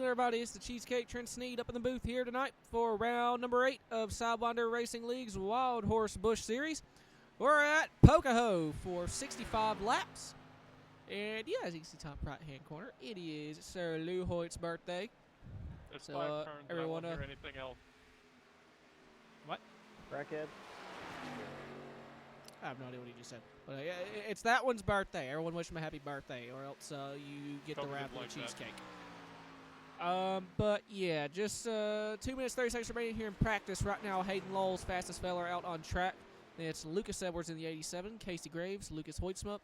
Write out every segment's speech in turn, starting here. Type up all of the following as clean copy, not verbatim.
evening, everybody. It's the Cheesecake Trent Sneed up in the booth here tonight for round number 8 of Sidewinder Racing League's Wild Horse Busch Series. We're at Pocohno for 65 laps. And yeah, as you can see top right-hand corner, it is Sir Lou Hoyt's birthday. It's So, 5 turns, everyone, I won't hear anything else. What? Crackhead. I have no idea what he just said. But yeah, it's that one's birthday. Everyone wish him a happy birthday, or else you get the wrap of the cheesecake. But yeah, just 2 minutes, 30 seconds remaining here in practice. Right now, Hayden Lowell's fastest feller out on track. It's Lucas Edwards in the 87, Casey Graves, Lucas Hoytsma,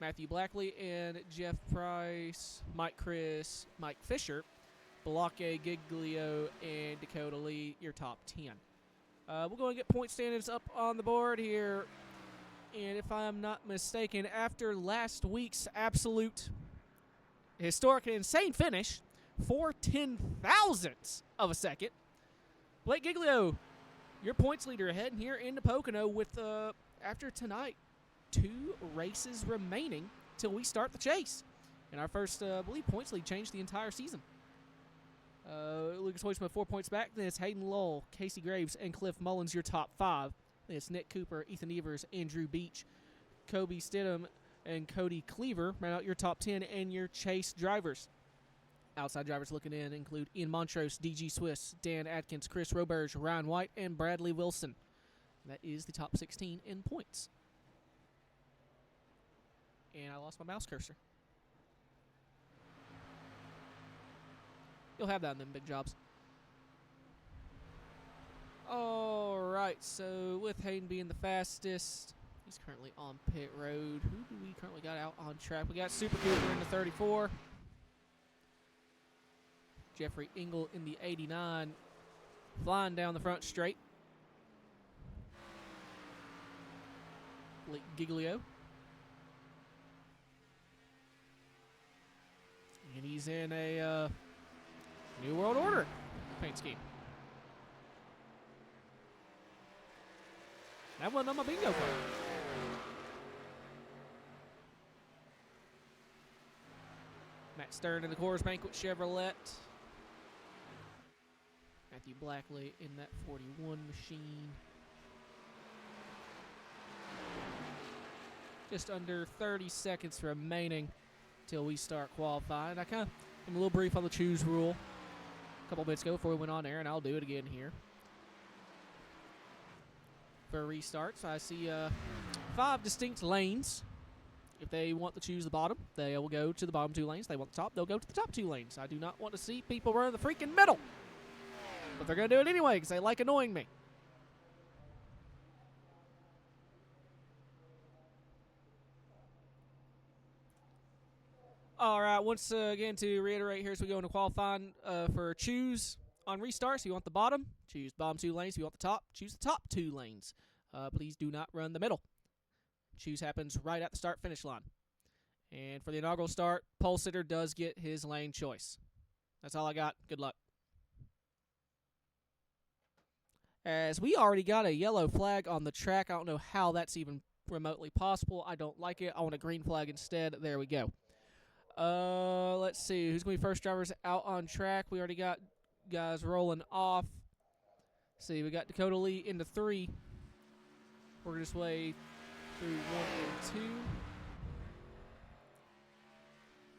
Matthew Blackley, and Jeff Price, Mike Chris, Mike Fisher, Balake Giglio, and Dakota Lee, your top 10. We'll go and get point standings up on the board here. And if I'm not mistaken, after last week's absolute historic and insane finish, 4/10,000ths of a second, Blake Giglio, your points leader ahead here in the Pocono with, after tonight, 2 races remaining till we start the chase. And our first, I believe, points lead changed the entire season. Lucas Hoytsma 4 points back. Then it's Hayden Lowell, Casey Graves, and Cliff Mullins, your top 5. Then it's Nick Cooper, Ethan Evers, Andrew Beach, Kobe Stidham, and Cody Cleaver. Round out your top 10 and your chase drivers. Outside drivers looking in include Ian Montrose, DG Swiss, Dan Atkins, Chris Roberge, Ryan White, and Bradley Wilson. That is the top 16 in points. And I lost my mouse cursor. You'll have that in them big jobs. All right, so with Hayden being the fastest, he's currently on pit road. Who do we currently got out on track? We got Super Cooper in the 34. Jeffrey Engel in the 89, flying down the front straight. Blake Giglio. And he's in a New World Order paint scheme. That wasn't on my bingo card. Matt Stern in the Coors Banquet Chevrolet. Matthew Blackley in that 41 machine. Just under 30 seconds remaining till we start qualifying. I kind of am a little brief on the choose rule a couple minutes ago before we went on air, and I'll do it again here. For restarts, I see 5 distinct lanes. If they want to choose the bottom, they will go to the bottom 2 lanes. If they want the top, they'll go to the top 2 lanes. I do not want to see people run in the freaking middle. But they're going to do it anyway because they like annoying me. All right, once again to reiterate here as we go into qualifying for choose on restarts, if you want the bottom, choose bottom 2 lanes. If you want the top, choose the top 2 lanes. Please do not run the middle. Choose happens right at the start-finish line. And for the inaugural start, pole sitter does get his lane choice. That's all I got. Good luck. As we already got a yellow flag on the track. I don't know how that's even remotely possible. I don't like it. I want a green flag instead. There we go. Let's see. Who's going to be first drivers out on track? We already got guys rolling off. Let's see, we got Dakota Lee into 3. Working his way through 1 and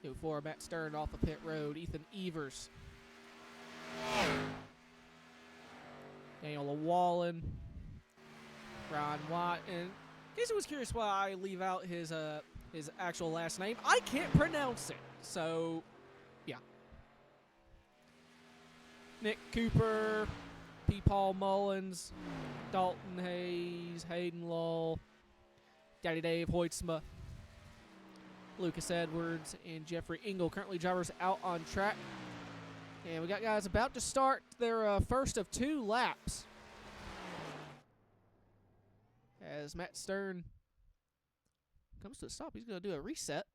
2. Before Matt Stern off the pit road. Ethan Evers. Daniel Wallen. Ryan White. And in case you was curious why I leave out his actual last name, I can't pronounce it. So, yeah. Nick Cooper, P. Paul Mullins, Dalton Hayes, Hayden Lowell, Daddy Dave Hoytsma, Lucas Edwards, and Jeffrey Engel, currently drivers out on track. And we got guys about to start their first of 2 laps. As Matt Stern comes to a stop, he's going to do a reset.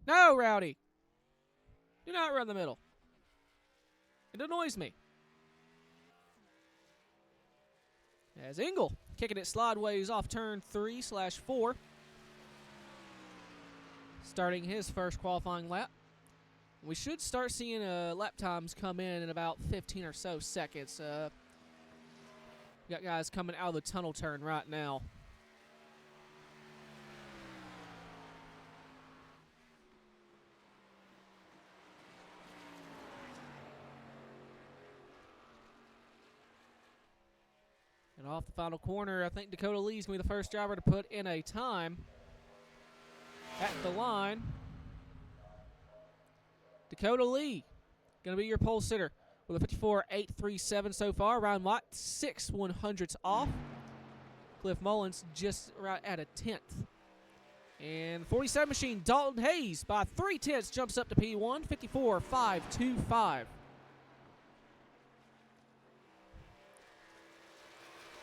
No, Rowdy. Do not run the middle. It annoys me. As Engel kicking it slideways off turn 3/4. starting his first qualifying lap. We should start seeing lap times come in about 15 or so seconds. Got guys coming out of the tunnel turn right now. And off the final corner, I think Dakota Lee's going to be the first driver to put in a time at the line. Dakota Lee going to be your pole sitter with a 54.837 so far. Ryan White, 6/100ths off. Cliff Mullins just right at a 10th. And the 47 machine, Dalton Hayes, by 3/10 jumps up to P1, 54.525.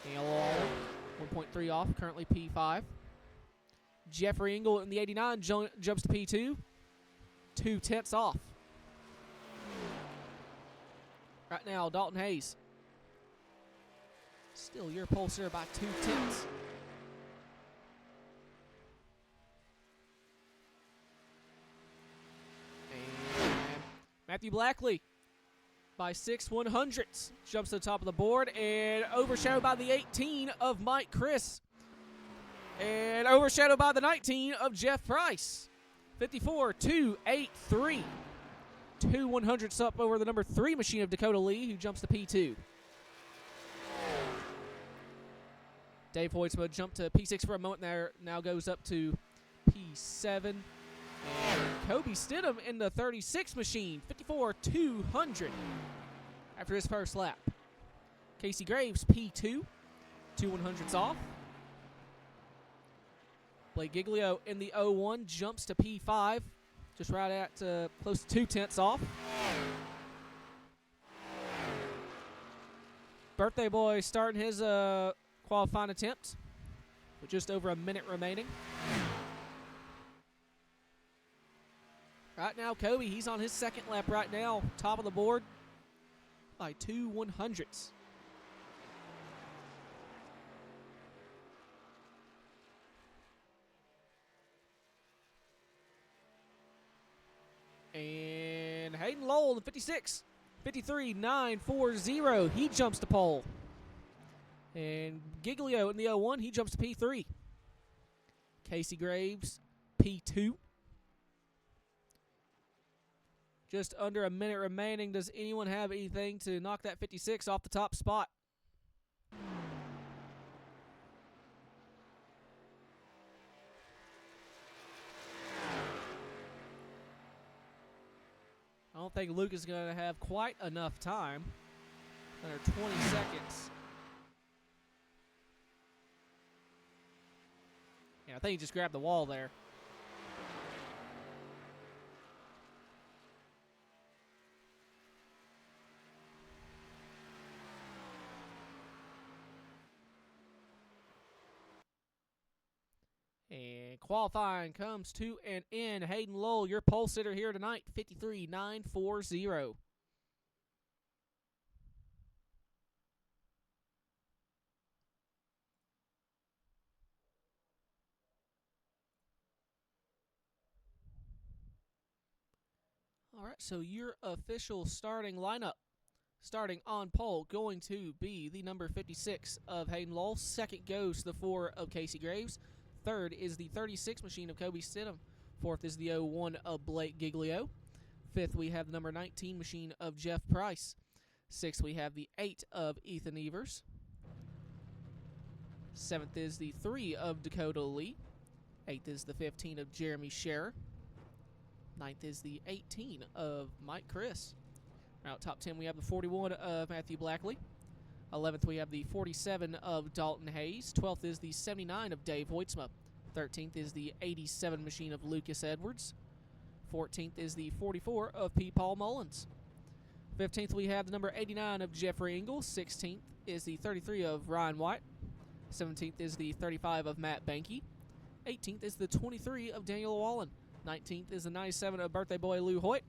Daniel Waller, 1.3 off, currently P5. Jeffrey Engel in the 89 jumps to P2, 2/10 off. Right now, Dalton Hayes, still your pole sitter by 2/10. And Matthew Blackley by 6/100ths jumps to the top of the board and overshadowed by the 18 of Mike Chris. And overshadowed by the 19 of Jeff Price. 54.283. 2/100ths up over the number 3 machine of Dakota Lee, who jumps to P2. Dave Hoytsma jumped to P6 for a moment there, now goes up to P7. And Kobe Stidham in the 36 machine, 54.200 after his first lap. Casey Graves, P2, 2/100ths off. Blake Giglio in the 01 jumps to P5, just right at close to 2/10 off. Birthday Boy starting his qualifying attempt with just over a minute remaining. Right now, Kobe, he's on his second lap right now, top of the board by 2/100ths. And Hayden Lowell in the 56, 53.940, he jumps to pole. And Giglio in the 01, he jumps to P3. Casey Graves, P2. Just under a minute remaining. Does anyone have anything to knock that 56 off the top spot? I don't think Luke is going to have quite enough time. Under 20 seconds. Yeah, I think he just grabbed the wall there. And qualifying comes to an end. Hayden Lowell, your pole sitter here tonight, 53.940. All right, so your official starting lineup, starting on pole, going to be the number 56 of Hayden Lowell. Second goes to the 4 of Casey Graves. Third is the 36 machine of Kobe Stidham. Fourth is the 01 of Blake Giglio. Fifth, we have the number 19 machine of Jeff Price. Sixth, we have the 8 of Ethan Evers. Seventh is the 3 of Dakota Lee. Eighth is the 15 of Jeremy Scherer. Ninth is the 18 of Mike Chris. Out top 10, we have the 41 of Matthew Blackley. 11th, we have the 47 of Dalton Hayes. 12th is the 79 of Dave Hoytsma. 13th is the 87 machine of Lucas Edwards. 14th is the 44 of P. Paul Mullins. 15th, we have the number 89 of Jeffrey Engel. 16th is the 33 of Ryan White. 17th is the 35 of Matt Banky. 18th is the 23 of Daniel Wallen. 19th is the 97 of Birthday Boy Lou Hoyt.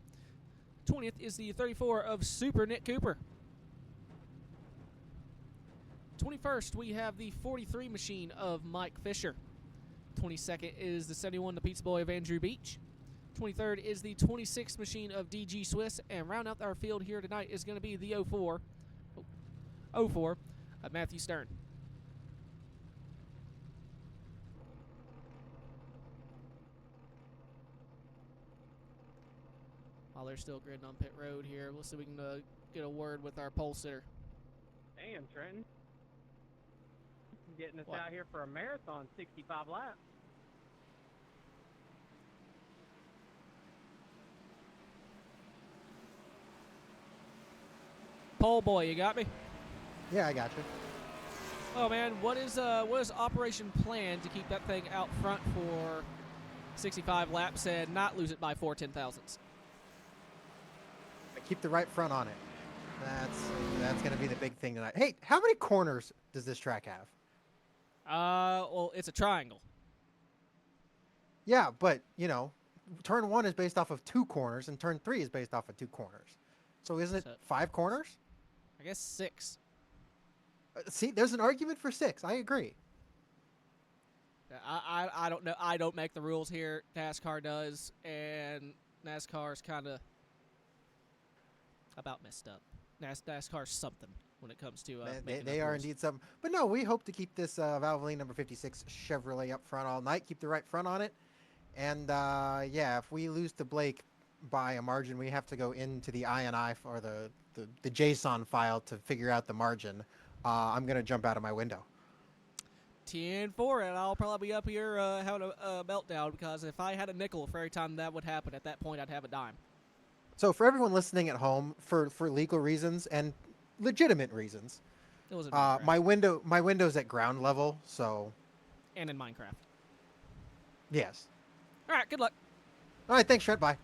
20th is the 34 of Super Nick Cooper. 21st, we have the 43 machine of Mike Fisher. 22nd is the 71, the Pizza Boy of Andrew Beach. 23rd is the 26th machine of DG Swiss. And round out our field here tonight is going to be the 04 of Matthew Stern. While they're still gridding on pit road here, we'll see if we can get a word with our pole sitter. Damn, Trenton. Getting us out here for a marathon, 65 laps. Pole boy, you got me? Yeah, I got you. Oh man, what is Operation Plan to keep that thing out front for 65 laps and not lose it by 4 10,000ths? Keep the right front on it. That's going to be the big thing tonight. Hey, how many corners does this track have? Well, it's a triangle. Yeah, but, you know, turn 1 is based off of 2 corners, and turn 3 is based off of 2 corners. So isn't it 5 corners? I guess 6. See, there's an argument for 6. I agree. I don't know. I don't make the rules here. NASCAR does, and NASCAR's kind of about messed up. NASCAR's something when it comes to they are indeed something. But no, we hope to keep this Valvoline number 56 Chevrolet up front all night. Keep the right front on it. And, yeah, if we lose to Blake by a margin, we have to go into the INI or the JSON file to figure out the margin. I'm going to jump out of my window. 10-4, and I'll probably be up here having a meltdown, because if I had a nickel for every time that would happen, at that point I'd have a dime. So for everyone listening at home, for legal reasons and legitimate reasons, it was my window's at ground level, so. And in Minecraft. Yes. All right, good luck. All right, thanks, Trent. Bye.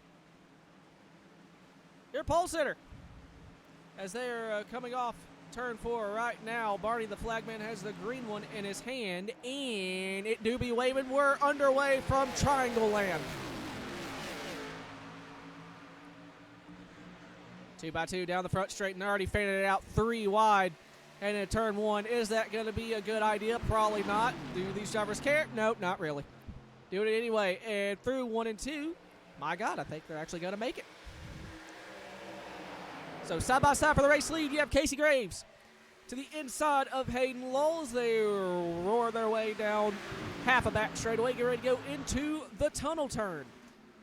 Your pole sitter. As they are coming off turn 4 right now, Barney the flagman has the green one in his hand, and it do be waving. We're underway from Triangle Land. 2x2 down the front straight, and already faded it out 3 wide. And in turn 1, is that going to be a good idea? Probably not. Do these drivers care? Nope, not really. Doing it anyway, and through 1 and 2, my God, I think they're actually going to make it. So side by side for the race lead, you have Casey Graves to the inside of Hayden Lowles. They roar their way down half a back straightaway, get ready to go into the tunnel turn.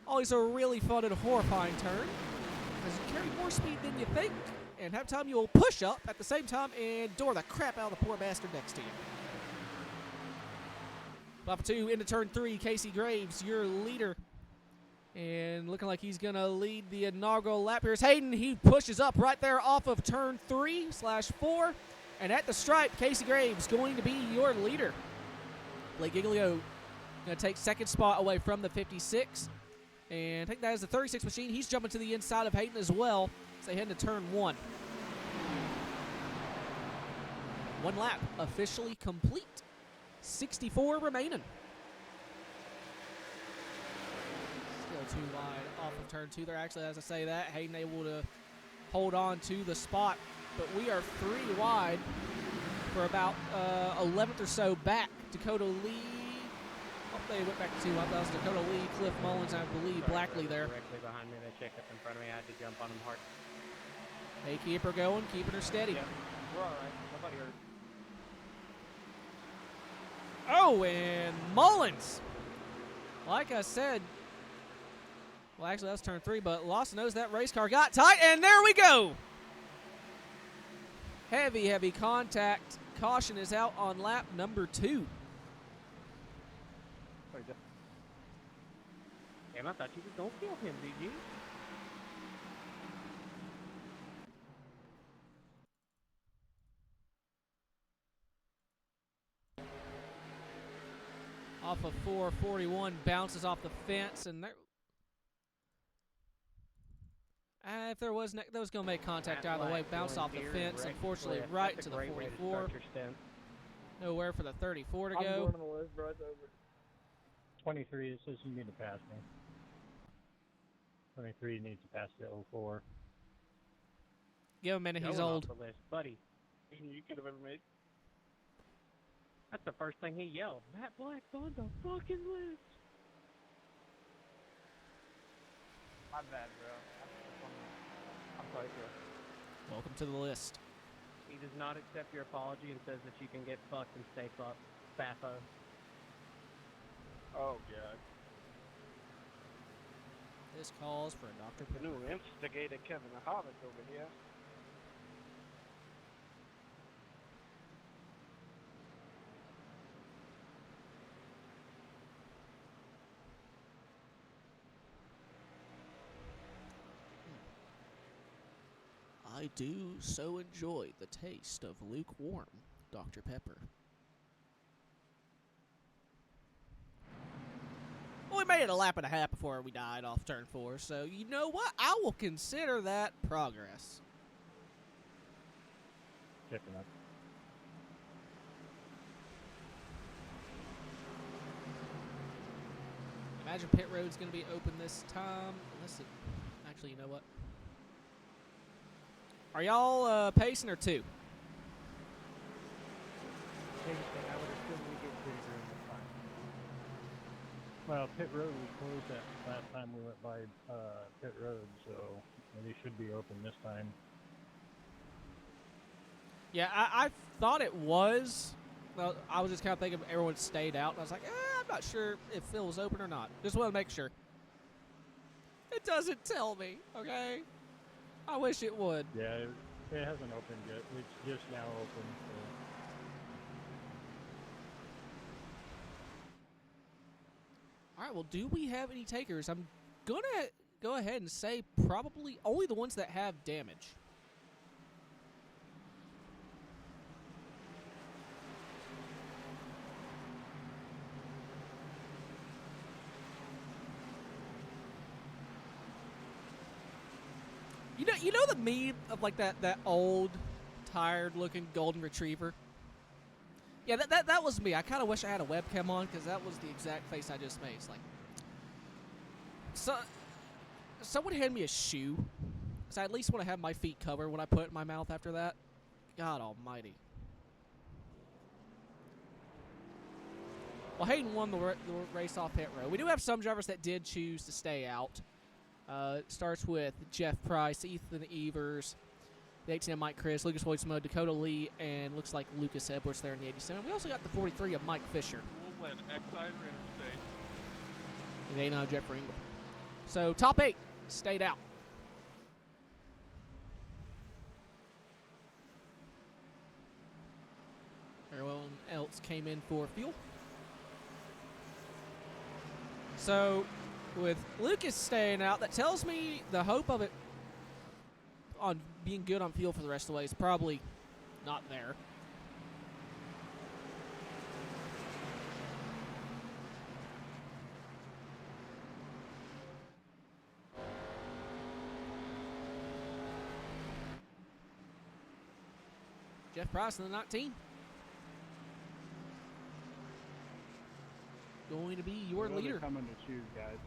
Always a really fun and horrifying turn, as you carry more speed than you think, and have time you'll push up at the same time and door the crap out of the poor bastard next to you. Up 2 into turn 3, Casey Graves, your leader. And looking like he's going to lead the inaugural lap. Here's Hayden. He pushes up right there off of turn 3/4. And at the stripe, Casey Graves going to be your leader. Blake Giglio going to take second spot away from the 56. And I think that is the 36 machine. He's jumping to the inside of Hayden as well as they head into turn 1. 1 lap officially complete. 64 remaining. Still 2 wide off of turn 2 there. Actually, as I say that, Hayden able to hold on to the spot. But we are 3 wide for about 11th or so back. Dakota Lee. Oh, they went back to 2. I thought it was Dakota Lee, Cliff Mullins, I believe Blackley there. Directly behind me. They checked up in front of me. I had to jump on them hard. They keep her going, keeping her steady. Yeah, we're all right. Nobody hurt. Oh, and Mullins. Like I said, well, actually, that's turn 3, but Lawson knows that race car got tight, and there we go. Heavy, heavy contact. Caution is out on lap number 2. Damn, I thought you was going to kill him, did you? Off of 441, bounces off the fence, and there. If there was going to make contact out of the way, bounced off the fence, unfortunately, right to the 44. Nowhere for the 34 to go. I'm going on the list, bro. It's over. 23, it says you need to pass me. 23 needs to pass the 04. Give him a minute, he's old. Off the list, buddy. You could have ever made. That's the first thing he yelled. Matt Black's on the fucking list. My bad, bro. I'm sorry, bro. Welcome to the list. He does not accept your apology and says that you can get fucked and stay fucked. Baffo. Oh, God. This calls for a Dr. Pepper. New instigator Kevin Harvick over here. I do so enjoy the taste of lukewarm Dr. Pepper. Well, we made it a lap and a half before we died off turn 4, so you know what? I will consider that progress. Checking up. Imagine pit road's going to be open this time. Unless it... Actually, you know what? Are y'all pacing or 2? I would assume we get pit room this time. Well, pit road was closed that last time we went by pit road, so they should be open this time. Yeah, I thought it was. Well, I was just kind of thinking everyone stayed out. And I was like, I'm not sure if Phil was open or not. Just want to make sure. It doesn't tell me, okay? I wish it would. Yeah, it hasn't opened yet. It's just now open. So. All right, well, do we have any takers? I'm going to go ahead and say probably only the ones that have damage. You know the meme of like that old, tired-looking golden retriever? Yeah, that was me. I kind of wish I had a webcam on because that was the exact face I just made. It's like, someone hand me a shoe, because I at least want to have my feet covered when I put it in my mouth after that. God almighty. Well, Hayden won the race off pit road. We do have some drivers that did choose to stay out. It starts with Jeff Price, Ethan Evers, the 18 of Mike Chris, Lucas Hoytsmo, Dakota Lee, and looks like Lucas Edwards there in the 87. We also got the 43 of Mike Fisher. We'll win Exide Interstate. And the 89 of Jeff Ringle. So, top 8 stayed out. Everyone else came in for fuel. So, with Lucas staying out, that tells me the hope of it on being good on fuel for the rest of the way is probably not there. Jeff Price in the 19. Going to be your leader. Coming to choose, guys.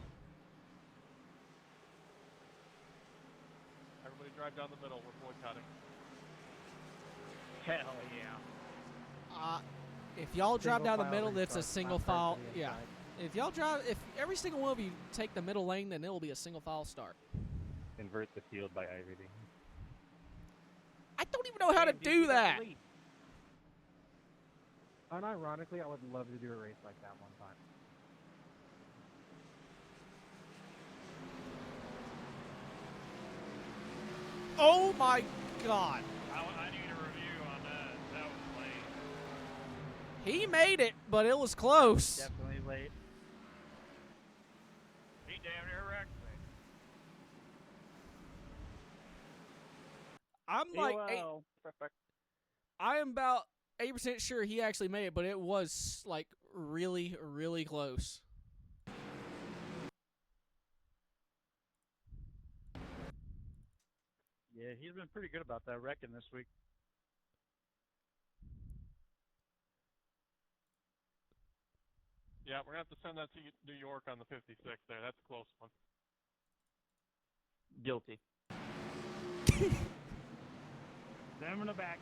Everybody drive down the middle. We're boycotting. Hell yeah. If y'all drive down the file middle, that's a restart, single not file. turn to the Yeah. inside. If every single one of you take the middle lane, then it will be a single file start. Invert the field by iReading. I don't even know how to Damn, dude, do you got that. the lead. Unironically, I would love to do a race like that one time. Oh my God. I need a review on that. That was late. He made it, but it was close. Definitely late. He damn near wrecked me. I'm like, Perfect. I am about 80% sure he actually made it, but it was like really, really close. Yeah, he's been pretty good about that wrecking this week. Yeah, we're going to have to send that to New York on the 56 there. That's a close one. Guilty. Them in the back.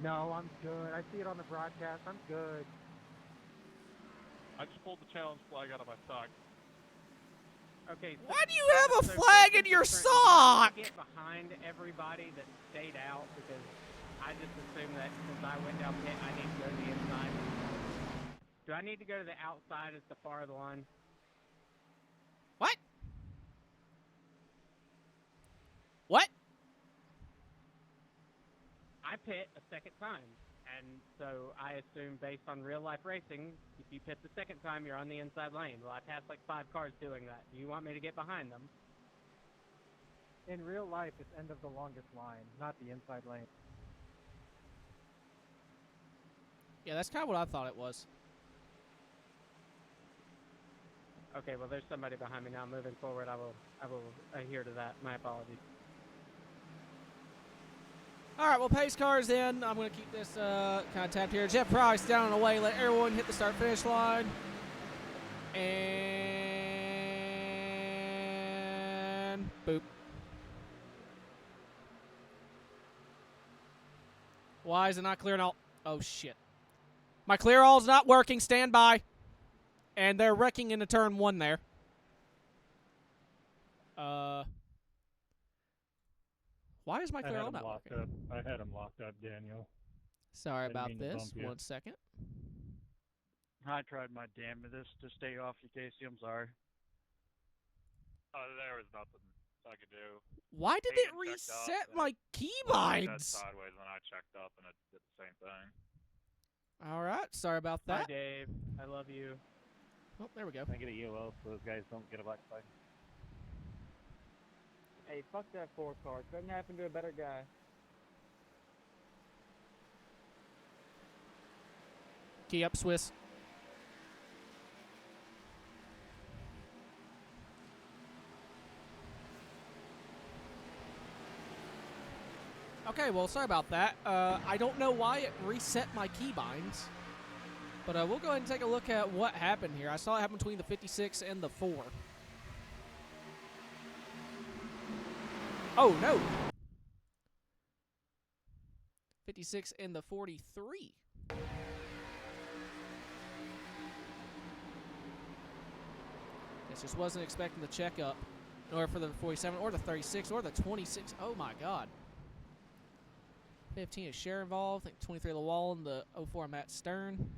No, I'm good. I see it on the broadcast. I'm good. I just pulled the challenge flag out of my sock. Okay. So, Why do you have a so flag first in your things first, do I sock? need to get behind everybody that stayed out because I just assumed that since I went down pit, I need to go to the inside. Do I need to go to the outside at the far of the line? What? What? I pit a second time, and so I assume based on real life racing, if you pit the second time, you're on the inside lane. Well, I passed like 5 cars doing that. Do you want me to get behind them? In real life, it's end of the longest line, not the inside lane. Yeah, that's kind of what I thought it was. Okay, well, there's somebody behind me now. Moving forward, I will adhere to that. My apologies. All right, well, pace cars in. I'm going to keep this kind of tapped here. Jeff Price down and away. Let everyone hit the start-finish line. And boop. Why is it not clearing all? Oh, shit. My clear all's not working. Stand by. And they're wrecking into turn 1 there. Why is my clear all not working? I had him locked up, Daniel. Sorry Didn't about mean to this. bump you. 1 second. I tried my damnedest to stay off you, Casey. I'm sorry. There was nothing I could do. Why did He it had checked up, reset and my Dead keybinds? sideways, and I checked up, and it did the same thing. All right. Sorry about Bye, that. Dave. I love you. Oh, there we go. I get a EOL so those guys don't get a black flag. Hey, fuck that 4 car. Couldn't happen to a better guy. Key up, Swiss. Okay, well, sorry about that. I don't know why it reset my keybinds, but we'll go ahead and take a look at what happened here. I saw it happen between the 56 and the 4. Oh, no. 56 and the 43. Guess just wasn't expecting the checkup, nor for the 47 or the 36 or the 26. Oh, my God. 15 is Share involved. I think 23 Lawal and the 04 Matt Stern.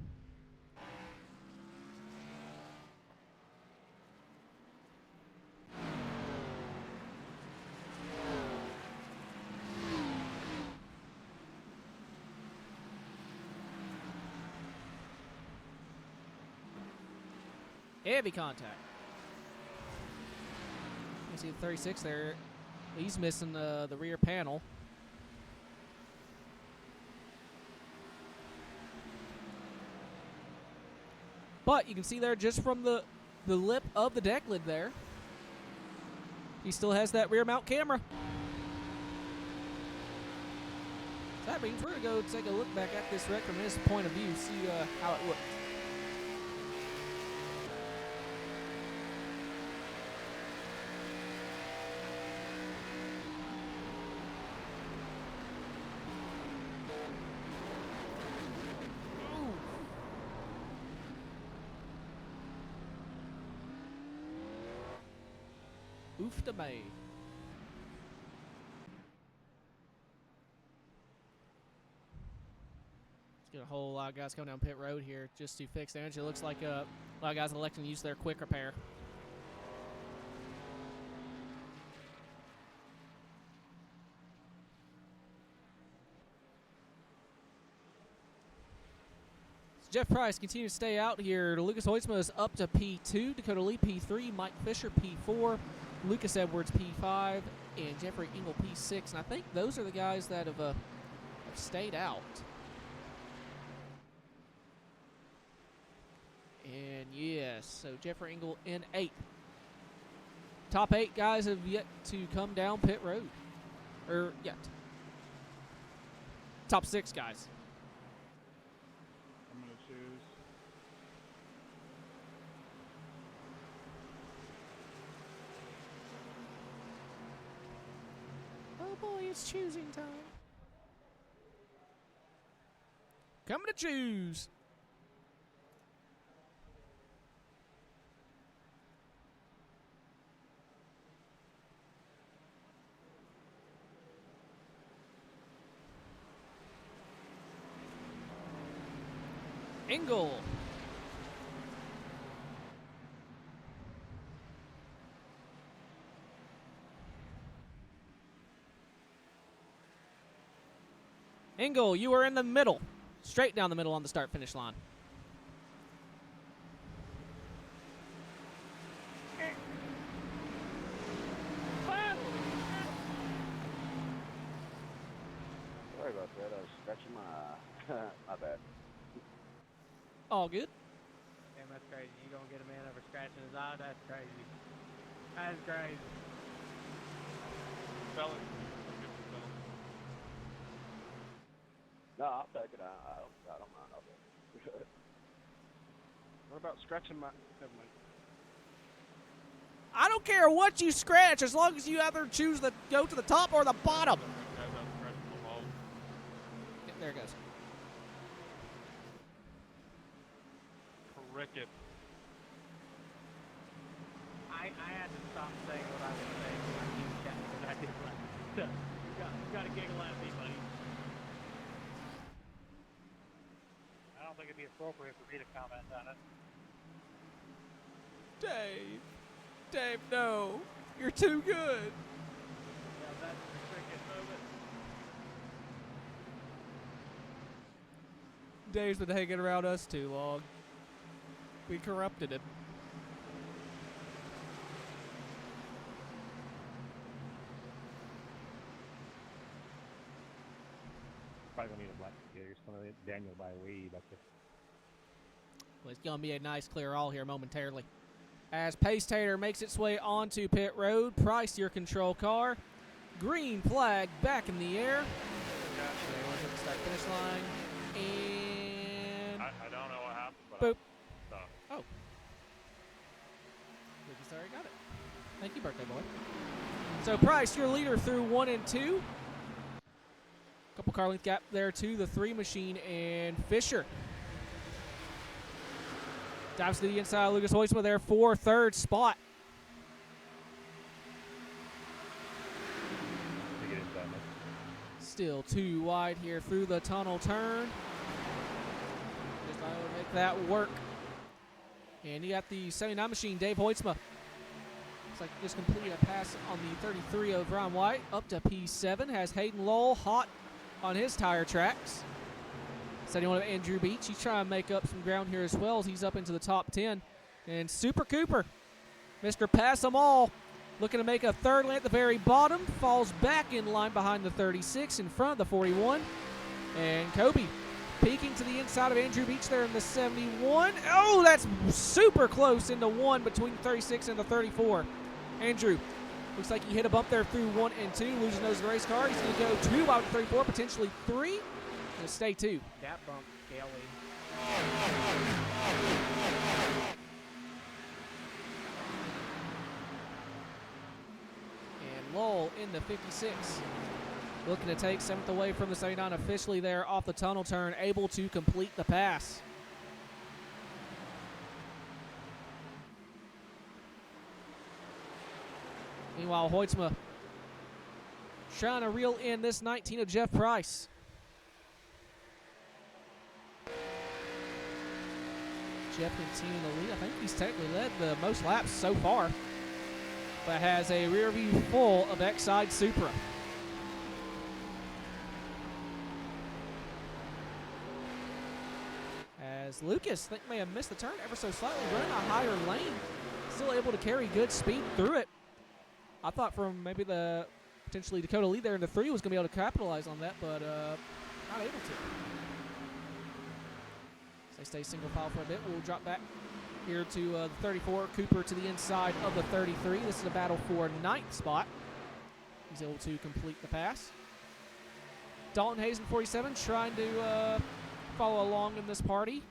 Heavy contact. You see the 36 there. He's missing the rear panel. But you can see there just from the lip of the deck lid there, he still has that rear mount camera. So that means we're going to go take a look back at this wreck from his point of view, see how it looked. Oof to me. It's got a whole lot of guys coming down pit road here just to fix the engine. It looks like a lot of guys electing to use their quick repair. Jeff Price continues to stay out here. Lucas Hoytsma is up to P2. Dakota Lee P3. Mike Fisher P4. Lucas Edwards P5. And Jeffrey Engel P6. And I think those are the guys that have stayed out. And yes, so Jeffrey Engel in 8th. Top 8 guys have yet to come down pit road. Or, yeah. Top 6 guys. I'm going to choose. Oh boy, it's choosing time. Coming to choose. Engel. Engel, you are in the middle. Straight down the middle on the start-finish line. Sorry about that. I was scratching my my bad. All good. Damn, that's crazy. You gonna get a man over scratching his eye? That's crazy. That's crazy. Fellas. No, I'll take it. I don't mind. I'll do it. What about scratching my... Never mind. I don't care what you scratch as long as you either choose to go to the top or the bottom. Yeah, there it goes. Cricket. I had to stop saying what I was saying when I keep chatting because I did laugh. So, you got to giggle at me, buddy. I don't think it'd be appropriate for me to comment on it. Dave. Dave, no. You're too good. Yeah, that's the cricket moment. Dave's been hanging around us too long. We corrupted him. Probably gonna need a black here. It's gonna let Daniel by way back there. Well, it's going to be a nice clear all here momentarily. As Pace Tater makes its way onto pit road, Price, your control car. Green flag back in the air. There was at the start finish line. And I don't know what happened, but... boop. So, Oh. Lucas already got it. Thank you, birthday boy. So Price, your leader through 1 and 2. Couple car length gap there to the 3 machine and Fisher. Dives to the inside. Lucas Hoisma there for 3rd spot. To get inside, man. Still too wide here through the tunnel turn. Just not able to make that work. And you got the 79 machine, Dave Hoitzma. Looks like just completed a pass on the 33 of Ron White. Up to P7. Has Hayden Lowell hot on his tire tracks. 71 of Andrew Beach. He's trying to make up some ground here as well as he's up into the top 10. And Super Cooper, Mr. Pass 'em All, looking to make a 3rd lane at the very bottom. Falls back in line behind the 36 in front of the 41. And Kobe peeking to the inside of Andrew Beach there in the 71. Oh, that's super close into 1 between the 36 and the 34. Andrew looks like he hit a bump there through 1 and 2. Losing nose of the race car. He's going to go 2 out of 34, potentially 3. Going to stay 2. That bump, Scaly. And Lowell in the 56. Looking to take 7th away from the 79 officially there off the tunnel turn, able to complete the pass. Meanwhile, Hoitzma trying to reel in this 19 of Jeff Price. Jeff continuing the lead. I think he's technically led the most laps so far, but has a rear view full of Exide Supra. As Lucas, I think, may have missed the turn ever so slightly, running a higher lane, still able to carry good speed through it. I thought from maybe the potentially Dakota lead there in the 3 was going to be able to capitalize on that, but not able to. They stay single file for a bit. We'll drop back here to the 34. Cooper to the inside of the 33. This is a battle for 9th spot. He's able to complete the pass. Dalton Hayes in 47 trying to follow along in this party.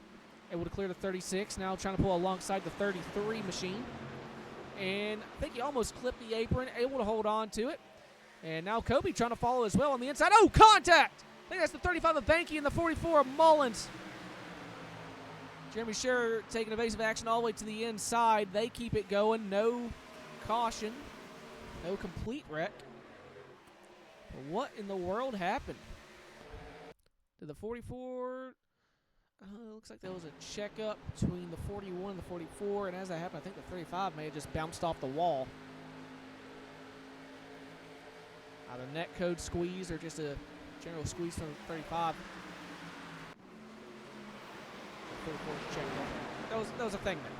Able to clear the 36. Now trying to pull alongside the 33 machine. And I think he almost clipped the apron. Able to hold on to it. And now Kobe trying to follow as well on the inside. Oh, contact! I think that's the 35 of Banky and the 44 of Mullins. Jeremy Scherer taking evasive action all the way to the inside. They keep it going. No caution. No complete wreck. But what in the world happened? Did the 44... Looks like there was a checkup between the 41 and the 44, and as that happened, I think the 35 may have just bounced off the wall. Either net code squeeze or just a general squeeze from the 35. The 44 checked that was a thing there.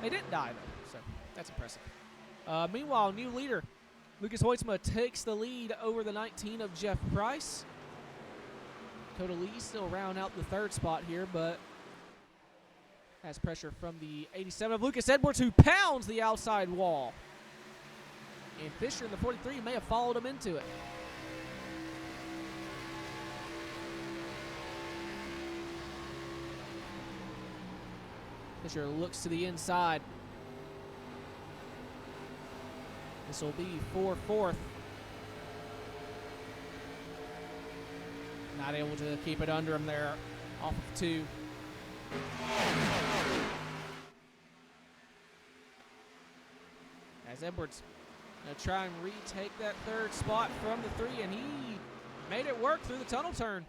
They didn't die, though, so that's impressive. Meanwhile, new leader, Lucas Hoytsma takes the lead over the 19 of Jeff Price. Dakota Lee still round out the third spot here, but has pressure from the 87 of Lucas Edwards, who pounds the outside wall. And Fisher in the 43 may have followed him into it. Fisher looks to the inside. This will be for fourth. Not able to keep it under him there, off of 2. As Edwards going to try and retake that third spot from the 3, and he made it work through the tunnel turn.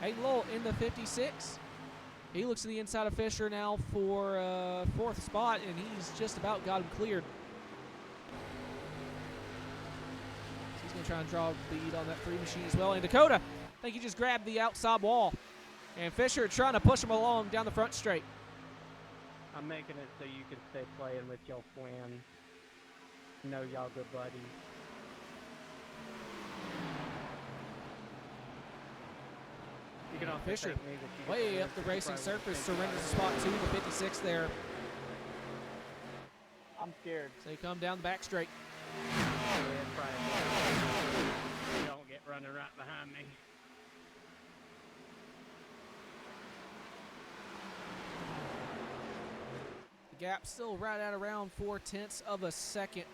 Hayden Lowell in the 56. He looks to the inside of Fisher now for fourth spot, and he's just about got him cleared. He's going to try and draw a lead on that 3 machine as well. And Dakota, I think he just grabbed the outside wall. And Fisher trying to push him along down the front straight. I'm making it so you can stay playing with your friend. Know y'all good buddies. You can also Fisher, thank me that you get way to up the live racing private surface, attention. surrenders the spot to the 56 there. I'm scared. So they come down the back straight. Yeah, private. You don't get running right behind me. The gap still right at around 0.4 of a second.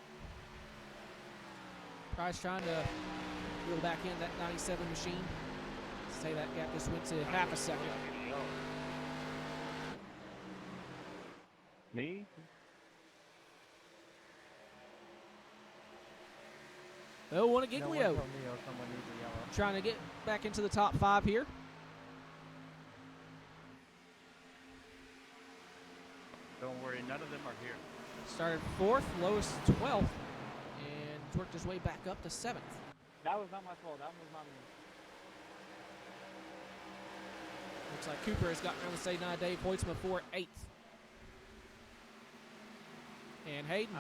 Price trying to reel back in that 97 machine. Say that gap just went to half a second. Me? Oh, one of No one Giglio. told me someone needs a yellow. Trying to get back into the top 5 here. Don't worry, none of them are here. Started 4th, lowest 12th, and worked his way back up to 7th. That was not my fault. That was not me. Looks like Cooper has gotten around to say 9 Dave Hoytsma for 8th. And Hayden.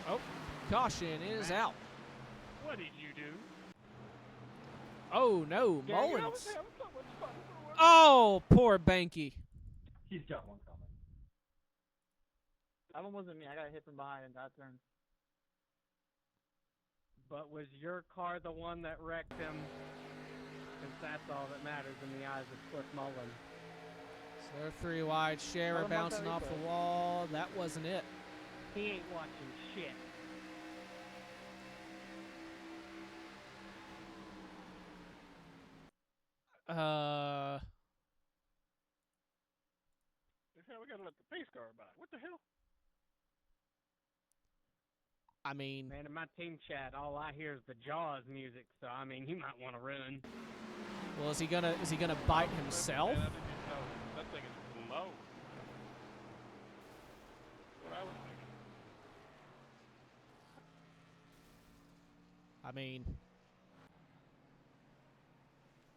Oh, caution is out. What did you do? Oh no, Yeah, you know Mullins. what? Oh, poor Banky. He's got one coming. That one wasn't me. I got hit from behind and that turned. But was your car the one that wrecked him? Because that's all that matters in the eyes of Cliff Mullins. So 3 wide, Scherer bouncing off the wall. That wasn't it. He ain't watching shit. The hell, we gotta let the pace car by. What the hell? I mean, Man, in my team chat, all I hear is the Jaws music, so I mean, he might want to run. well, is he gonna bite himself? Man, that thing is low. That's what I was thinking. I mean,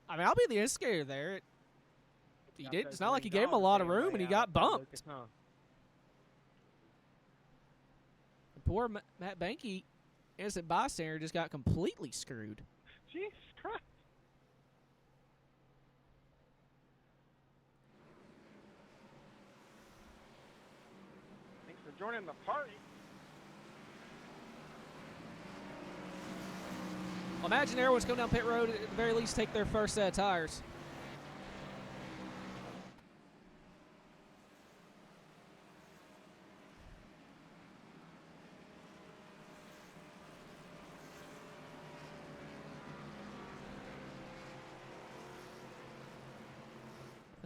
I'll be the instigator there. He Got did. those It's not like he green gave him a dogs lot of taken room, way and he out got of bumped. Lucas, huh? Poor Matt Banky, innocent bystander, just got completely screwed. Jesus Christ. Thanks for joining the party. Well, imagine everyone's coming down pit road, at the very least take their first set of tires.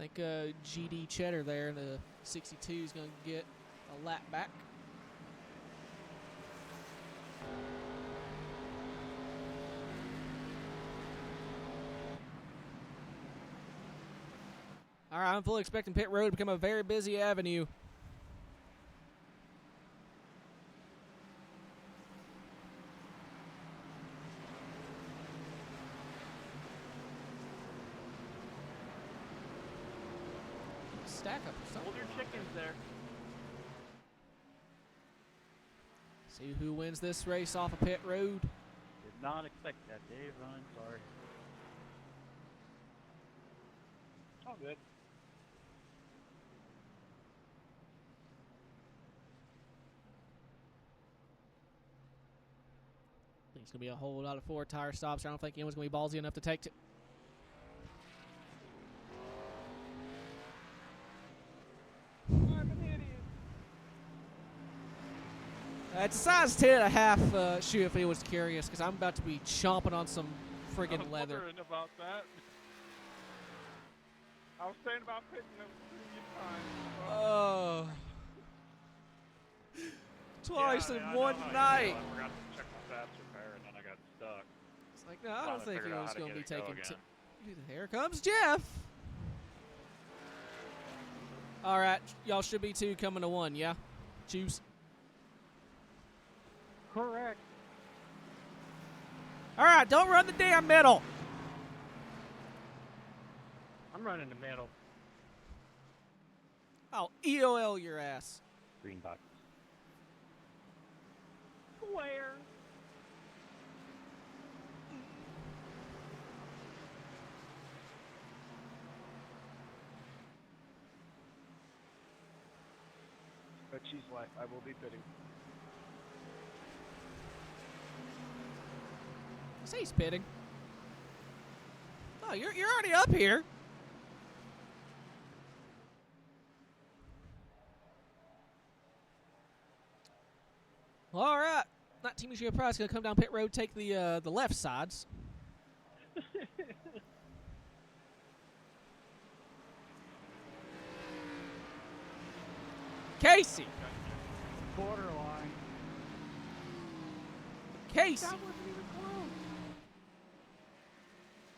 I think GD Cheddar there in the 62 is going to get a lap back. All right, I'm fully expecting pit road to become a very busy avenue. Stack up or something. Hold your chickens there. See who wins this race off of pit road. Did not expect that, Dave. I'm sorry. Oh, good. I think it's going to be a whole lot of 4-tire stops. I don't think anyone's going to be ballsy enough to take it. I'm an idiot. It's a size 10.5 shoe if anyone was curious, because I'm about to be chomping on some friggin' I was leather. wondering about that. I was saying about pitching them previous time. Oh. Twice Yeah, in I know one how you night. feel. I forgot to check my fast repair and then I got stuck. It's like, no, I don't Finally think figured out anyone's how to going to be get it go taking. again. Here comes Jeff. All right, y'all should be 2 coming to 1, yeah? Choose. Correct. All right, don't run the damn middle. I'm running the middle. I'll EOL your ass. Green box. Where? But she's like, I will be pitting. Say he's pitting. Oh, you're already up here. Well, all right. That Team Michigan Prize is going to come down pit road, take the left sides. Casey. Borderline. Casey.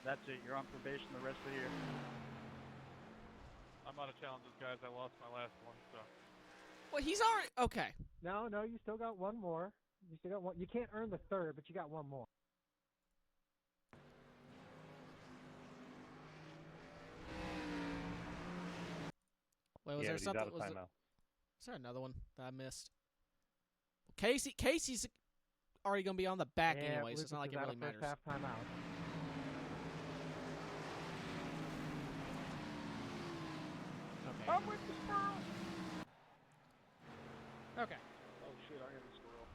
That's it. You're on probation the rest of the year. I'm out of challenges, guys. I lost my last one, so. Well, he's already okay. No, you still got one more. You still got one. You can't earn the third, but you got one more. Wait, was there something? Is there another one that I missed? Casey's already going to be on the back anyway, so it's not like it really matters. First half timeout. Okay. I'm with the squirrel! Okay. Oh shit, I am the squirrel.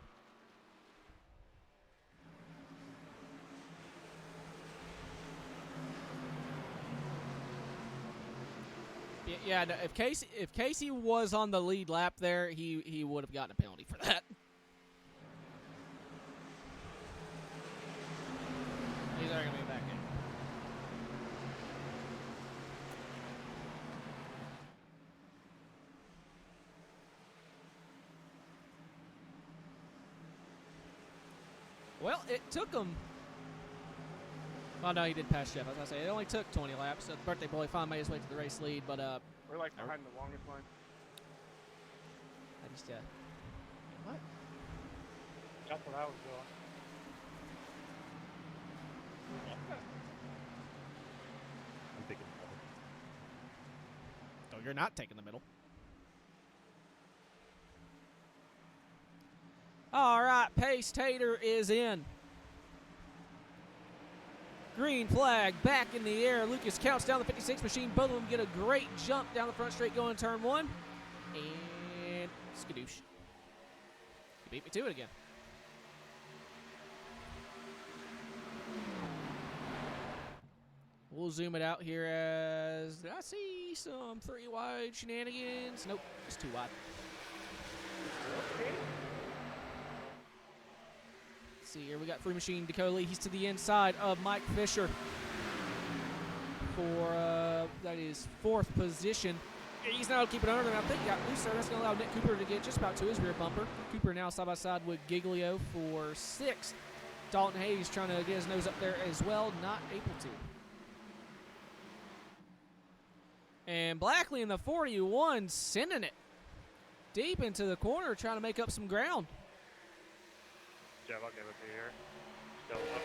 Yeah, no, if Casey was on the lead lap there, he would have gotten a penalty for that. He's already gonna be back in. Well, it took him. Oh no, he did pass Jeff. As I say, it only took 20 laps. So the birthday boy finally made his way to the race lead, but We're like behind the longest line. I just what? That's what I was doing. I'm thinking. Oh, you're not taking the middle. All right, Pace Tater is in. Green flag back in the air. Lucas counts down the 56 machine. Both of them get a great jump down the front straight going turn 1. And skadoosh. You beat me to it again. We'll zoom it out here as I see some 3-wide shenanigans. Nope, it's 2 wide. See here, we got Free Machine Decoli. He's to the inside of Mike Fisher for that is 4th position. He's now keeping under, and I think he got loose there. That's going to allow Nick Cooper to get just about to his rear bumper. Cooper now side by side with Giglio for 6th. Dalton Hayes trying to get his nose up there as well, not able to. And Blackley in the 41 sending it deep into the corner, trying to make up some ground. Jeff, I'll give it to you here. Still up.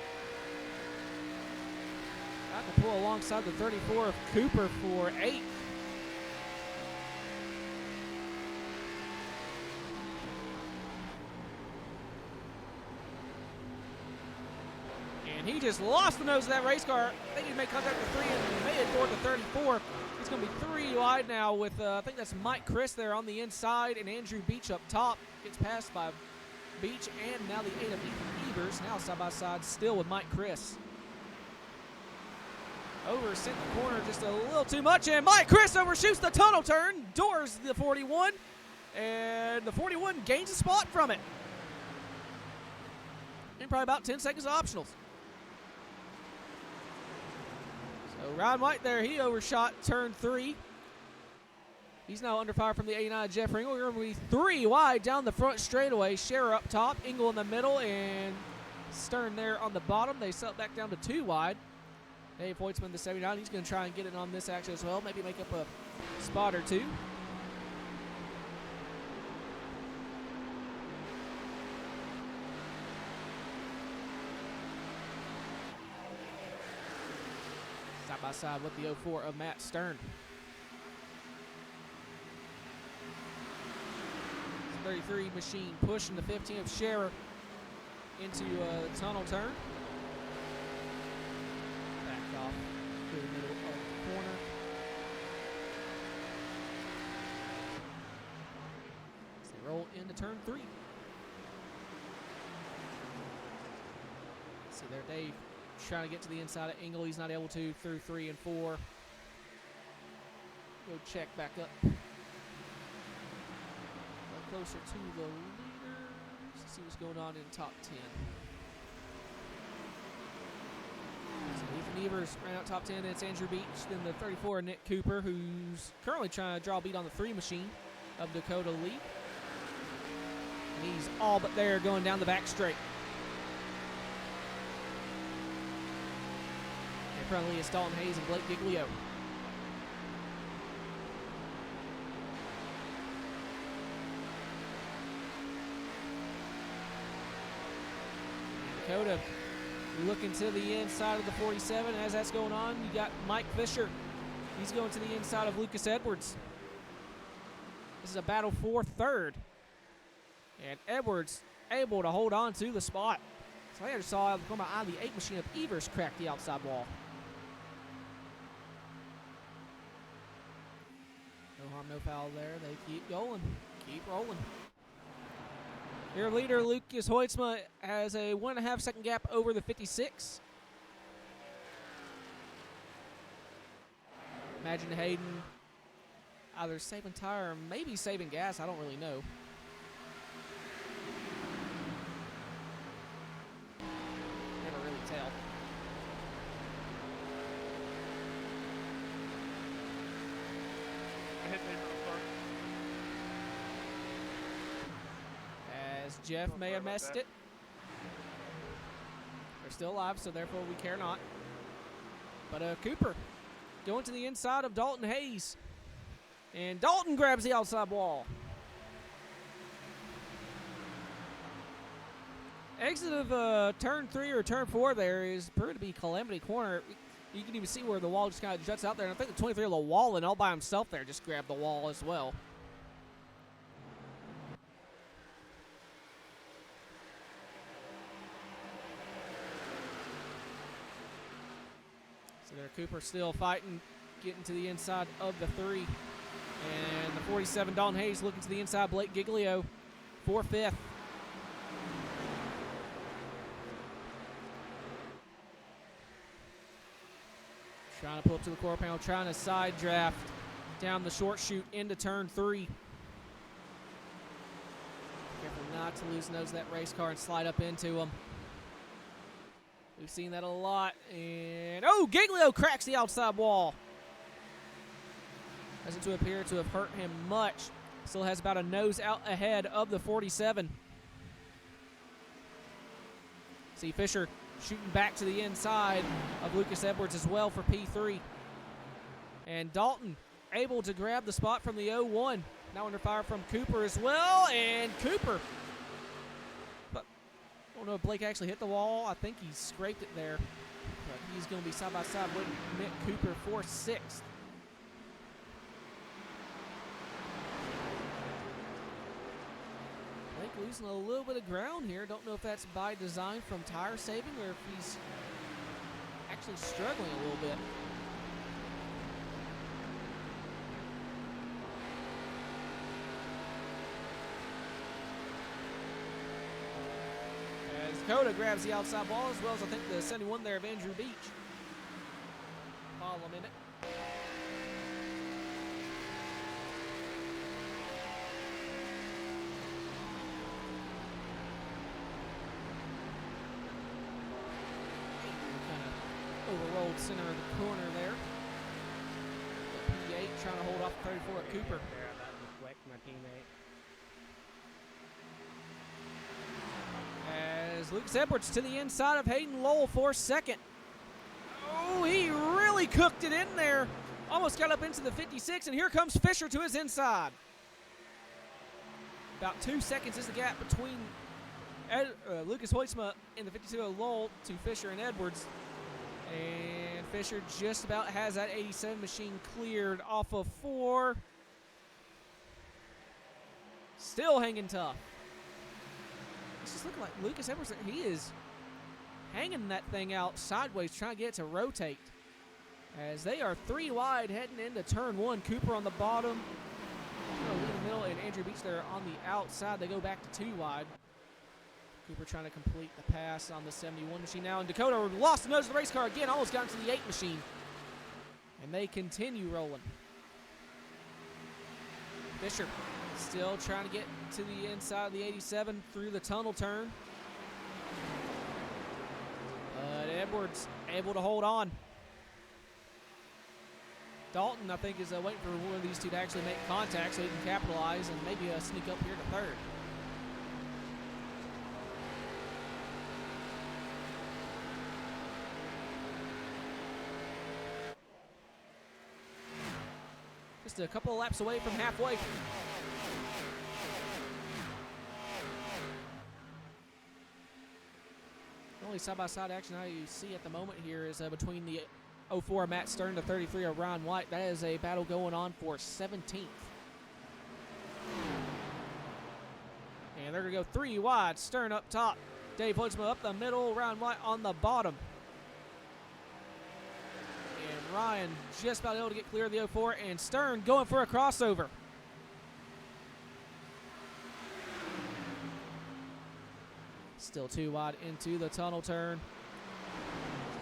Got to pull alongside the 34 of Cooper for 8th. And he just lost the nose of that race car. I think he made contact with 3 and made it toward the 34. He's going to be 3 wide now with, I think that's Mike Chris there on the inside, and Andrew Beach up top. Gets passed by Beach and now the 8 of Ethan Evers. Now side by side still with Mike Chris. Over sent the corner just a little too much, and Mike Chris overshoots the tunnel turn, doors the 41, and the 41 gains a spot from it. And probably about 10 seconds of optionals. So Ryan White there, he overshot turn 3. He's now under fire from the 89 Jeff Ringel. We're going to be 3 wide down the front straightaway. Scherer up top, Engel in the middle, and Stern there on the bottom. They settle back down to 2 wide. Dave Hoytsman, the 79, he's going to try and get it on this action as well. Maybe make up a spot or 2. Side by side with the 04 of Matt Stern. 33 machine pushing the 15 of Scherer into the tunnel turn. Back off to the middle of the corner. As they roll into turn 3. See there, Dave trying to get to the inside of Engel. He's not able to through 3 and 4. Go check back up. Closer to the leaders. See what's going on in top 10. So Ethan Evers ran out top 10. It's Andrew Beach. Then the 34, Nick Cooper, who's currently trying to draw a beat on the 3 machine of Dakota Lee. And he's all but there going down the back straight. In front of Lee is Dalton Hayes and Blake Giglio. Dakota looking to the inside of the 47. As that's going on, you got Mike Fisher. He's going to the inside of Lucas Edwards. This is a battle for 3rd. And Edwards able to hold on to the spot. So I just saw from behind the 8 machine of Evers crack the outside wall. No harm, no foul there. They keep going, keep rolling. Your leader, Lucas Hoytsma, has a 1.5 second gap over the 56. Imagine Hayden either saving tire or maybe saving gas. I don't really know. Never really tell. I hit me real far. Jeff may have missed it. They're still alive, so therefore we care not. But Cooper going to the inside of Dalton Hayes. And Dalton grabs the outside wall. Exit of turn 3 or turn 4 there is proved to be Calamity Corner. You can even see where the wall just kind of juts out there. And I think the 23 of Llewellyn all by himself there just grabbed the wall as well. So there, Cooper still fighting, getting to the inside of the 3. And the 47, Dalton Hayes, looking to the inside, Blake Giglio for 5th. Trying to pull up to the quarter panel, trying to side draft down the short chute into turn 3. Careful not to lose the nose of that race car and slide up into him. We've seen that a lot. And, oh, Giglio cracks the outside wall. Doesn't appear to have hurt him much. Still has about a nose out ahead of the 47. See Fisher shooting back to the inside of Lucas Edwards as well for P3. And Dalton able to grab the spot from the 0-1. Now under fire from Cooper as well, and Cooper. But I don't know if Blake actually hit the wall. I think he scraped it there. But he's going to be side by side with Mick Cooper for 6th. Blake losing a little bit of ground here. Don't know if that's by design from tire saving or if he's actually struggling a little bit. As Dakota grabs the outside ball, as well as I think the 71 there of Andrew Beach. Follow him in it. Overrolled center of the corner there. The P8 trying to hold off 34 at Cooper. There, that deflects my teammate. As Lucas Edwards to the inside of Hayden Lowell for 2nd. Oh, he really cooked it in there. Almost got up into the 56, and here comes Fisher to his inside. About 2 seconds is the gap between Lucas Hoytsma in the 52 of Lowell to Fisher and Edwards. And Fisher just about has that 87 machine cleared off of 4. Still hanging tough. It's just looking like Lucas Edwards. He is hanging that thing out sideways, trying to get it to rotate. As they are 3 wide heading into turn 1. Cooper on the bottom, in the middle, and Andrew Beach there on the outside. They go back to 2 wide. Cooper trying to complete the pass on the 71 machine now, and Dakota lost the nose of the race car again, almost got into the 8 machine. And they continue rolling. Fisher still trying to get to the inside of the 87 through the tunnel turn. But Edwards able to hold on. Dalton, I think, is waiting for one of these two to actually make contact so he can capitalize and maybe sneak up here to 3rd. Just a couple of laps away from halfway. The only side-by-side action I see at the moment here is between the 04 Matt Stern to 33 of Ryan White. That is a battle going on for 17th. And they're going to go 3 wide. Stern up top. Dave Holtzman up the middle. Ryan White on the bottom. And Ryan just about able to get clear of the 04. And Stern going for a crossover. Still 2 wide into the tunnel turn.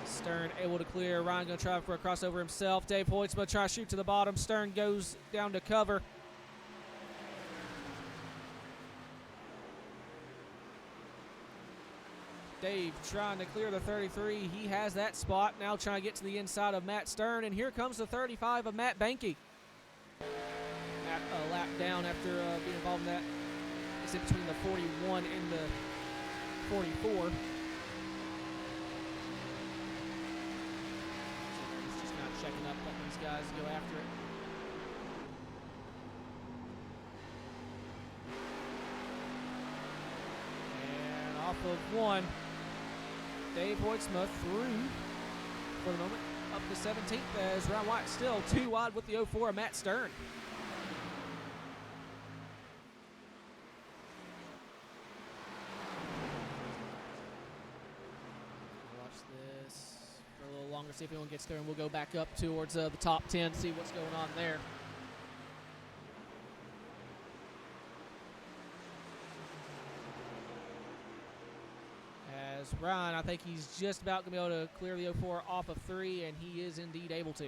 Stern able to clear. Ryan going to try for a crossover himself. Dave Hoytsma try to shoot to the bottom. Stern goes down to cover. Dave trying to clear the 33. He has that spot. Now trying to get to the inside of Matt Stern. And here comes the 35 of Matt Banky. Matt a lap down after being involved in that. It's in between the 41 and the 44. He's just not checking up, letting these guys go after it. And off of 1. Dave Hoytsma through, for the moment, up to 17th as Ryan White still 2 wide with the 04 of Matt Stern. Watch this for a little longer, see if anyone gets there, and we'll go back up towards the top 10, see what's going on there. As Ryan, I think he's just about going to be able to clear the 04 off of 3, and he is indeed able to.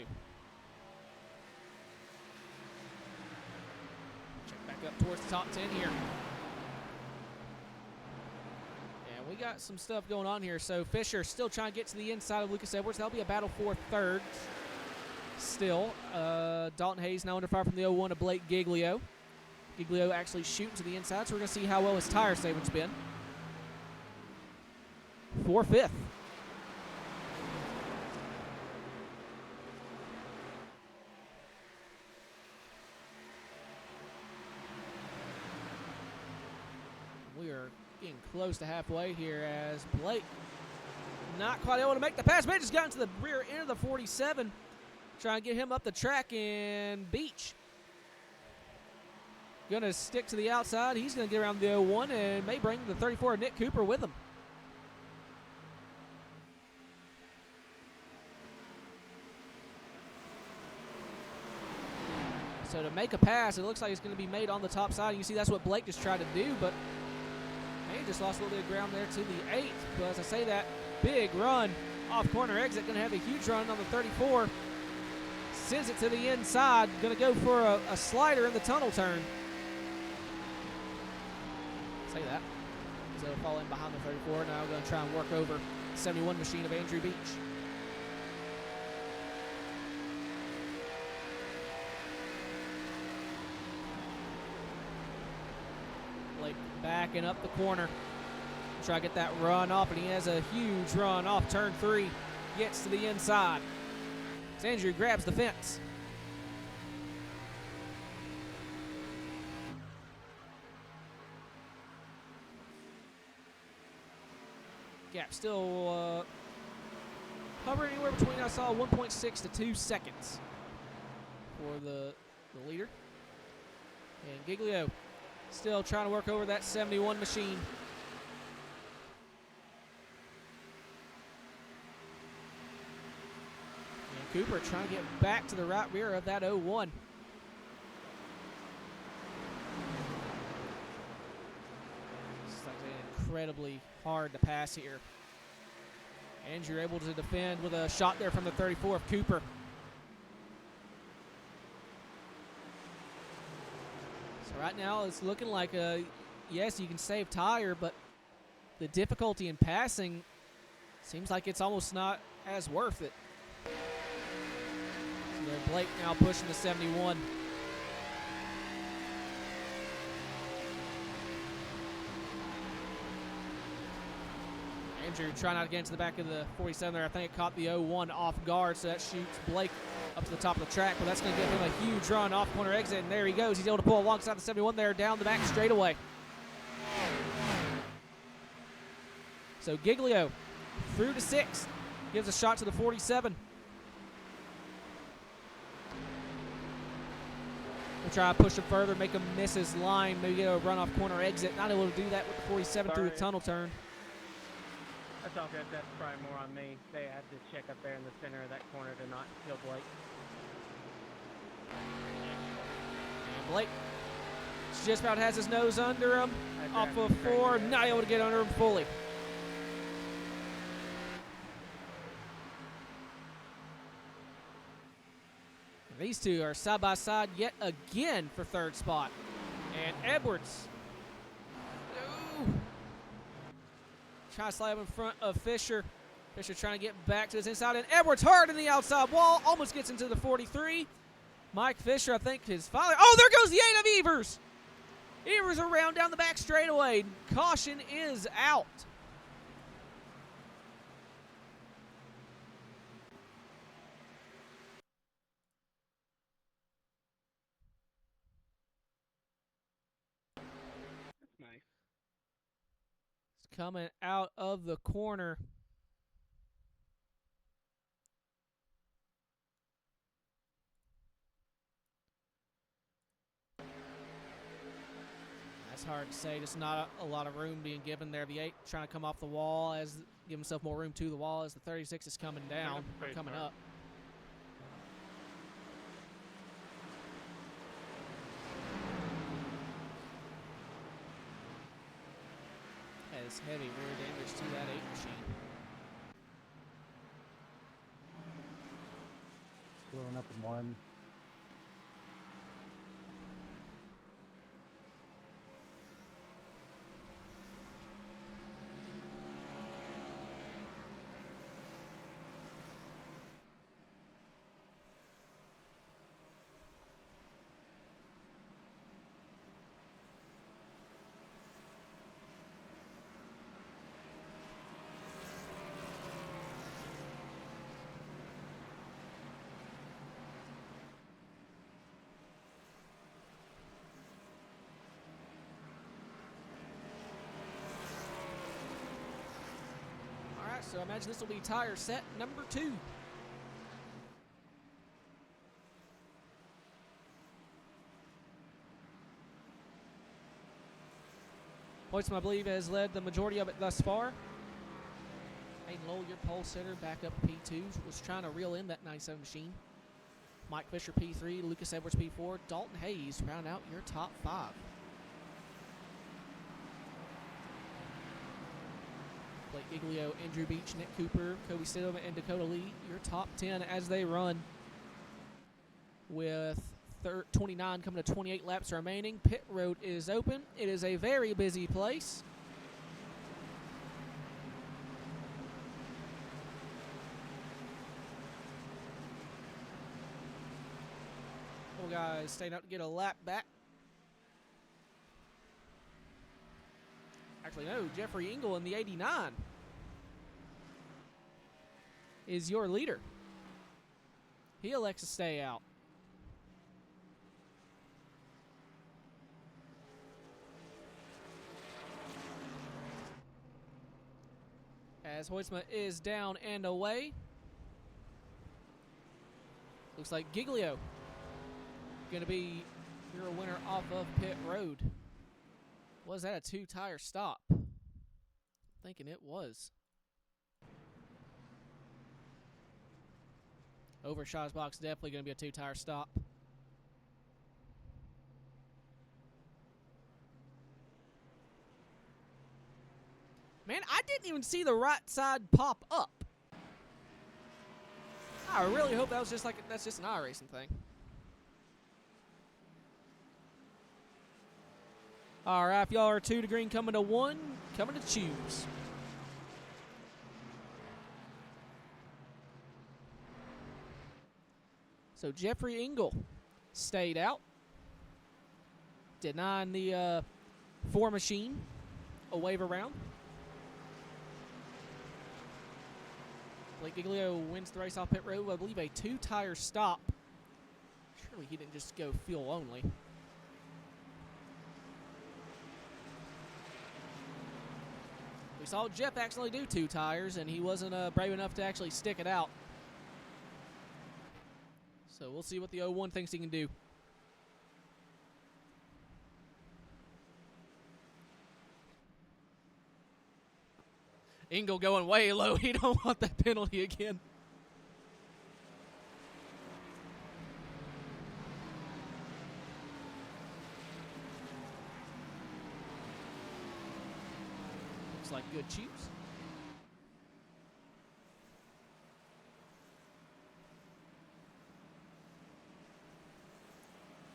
Check back up towards the top 10 here. And we got some stuff going on here. So Fisher still trying to get to the inside of Lucas Edwards. That'll be a battle for 3rd still. Dalton Hayes now under fire from the 01 to Blake Giglio. Giglio actually shooting to the inside, so we're going to see how well his tire saving's been. For 5th. We are getting close to halfway here as Blake not quite able to make the pass. Man just got into the rear end of the 47. Trying to get him up the track, and Beach going to stick to the outside. He's going to get around the 01 and may bring the 34 Nick Cooper with him. So to make a pass, it looks like it's going to be made on the top side. You can see that's what Blake just tried to do, but he just lost a little bit of ground there to the 8th. But as I say that, big run off corner exit. Going to have a huge run on the 34. Sends it to the inside. Going to go for a slider in the tunnel turn. Say that. So they'll fall in behind the 34. Now going to try and work over the 71 machine of Andrew Beach. Blake backing up the corner. Try to get that run off, and he has a huge run off turn 3. Gets to the inside. As Andrew grabs the fence. Gap still hovering anywhere between, I saw 1.6 to 2 seconds for the leader. And Giglio still trying to work over that 71 machine. And Cooper trying to get back to the right rear of that 01. It's like incredibly hard to pass here. Andrew able to defend with a shot there from the 34 of Cooper. So right now it's looking like yes, you can save tire, but the difficulty in passing seems like it's almost not as worth it. So Blake now pushing the 71. Andrew trying not to get into the back of the 47 there. I think it caught the 01 off guard, so that shoots Blake up to the top of the track, but that's going to give him a huge run off corner exit, and there he goes. He's able to pull alongside the 71 there down the back straightaway. So Giglio through to 6, gives a shot to the 47. We'll try to push him further, make him miss his line, maybe get a run off corner exit. Not able to do that with the 47 through the tunnel turn. That's all good. That's probably more on me. They had to check up there in the center of that corner to not kill Blake. And Blake just about has his nose under him. Off of 4, not able to get under him fully. And these two are side by side yet again for 3rd spot. And Edwards. Trying to slide him in front of Fisher. Fisher trying to get back to his inside, and Edwards hard in the outside wall. Almost gets into the 43. Mike Fisher, I think, his father. Oh, there goes the 8 of Evers. Evers around down the back straightaway. Caution is out. That's nice. Coming out of the corner. That's hard to say. Just not a lot of room being given there. The 8 trying to come off the wall, give himself more room to the wall as the 36 is coming down, or coming up. Has heavy rear damage to that 8 machine. Blowing up in 1. So I imagine this will be tire set number 2. Hoytsman, I believe, has led the majority of it thus far. Hayden Lowell, your pole sitter, back up P2, was trying to reel in that 97 machine. Mike Fisher, P3, Lucas Edwards, P4, Dalton Hayes round out your top 5. Blake Giglio, Andrew Beach, Nick Cooper, Kobe Stidham, and Dakota Lee, your top 10 as they run. With 29 coming to 28 laps remaining. Pit road is open. It is a very busy place. Couple guys staying out to get a lap back. Actually, no, Jeffrey Engel in the 89 is your leader. He elects to stay out. As Hoytsma is down and away. Looks like Giglio going to be your winner off of pit road. Was that a 2-tire stop? Thinking it was. Over Shaw's box, definitely going to be a 2-tire stop. Man, I didn't even see the right side pop up. I really hope that was just that's just an iRacing thing. All right, if y'all are 2 to green, coming to 1, coming to choose. So Jeffrey Engel stayed out, denying the 4 machine a wave around. Blake Giglio wins the race off pit road. I believe a 2-tire stop. Surely he didn't just go fuel only. We saw Jeff actually do 2 tires, and he wasn't brave enough to actually stick it out. So we'll see what the 01 thinks he can do. Engel going way low. He don't want that penalty again. Looks like good chews.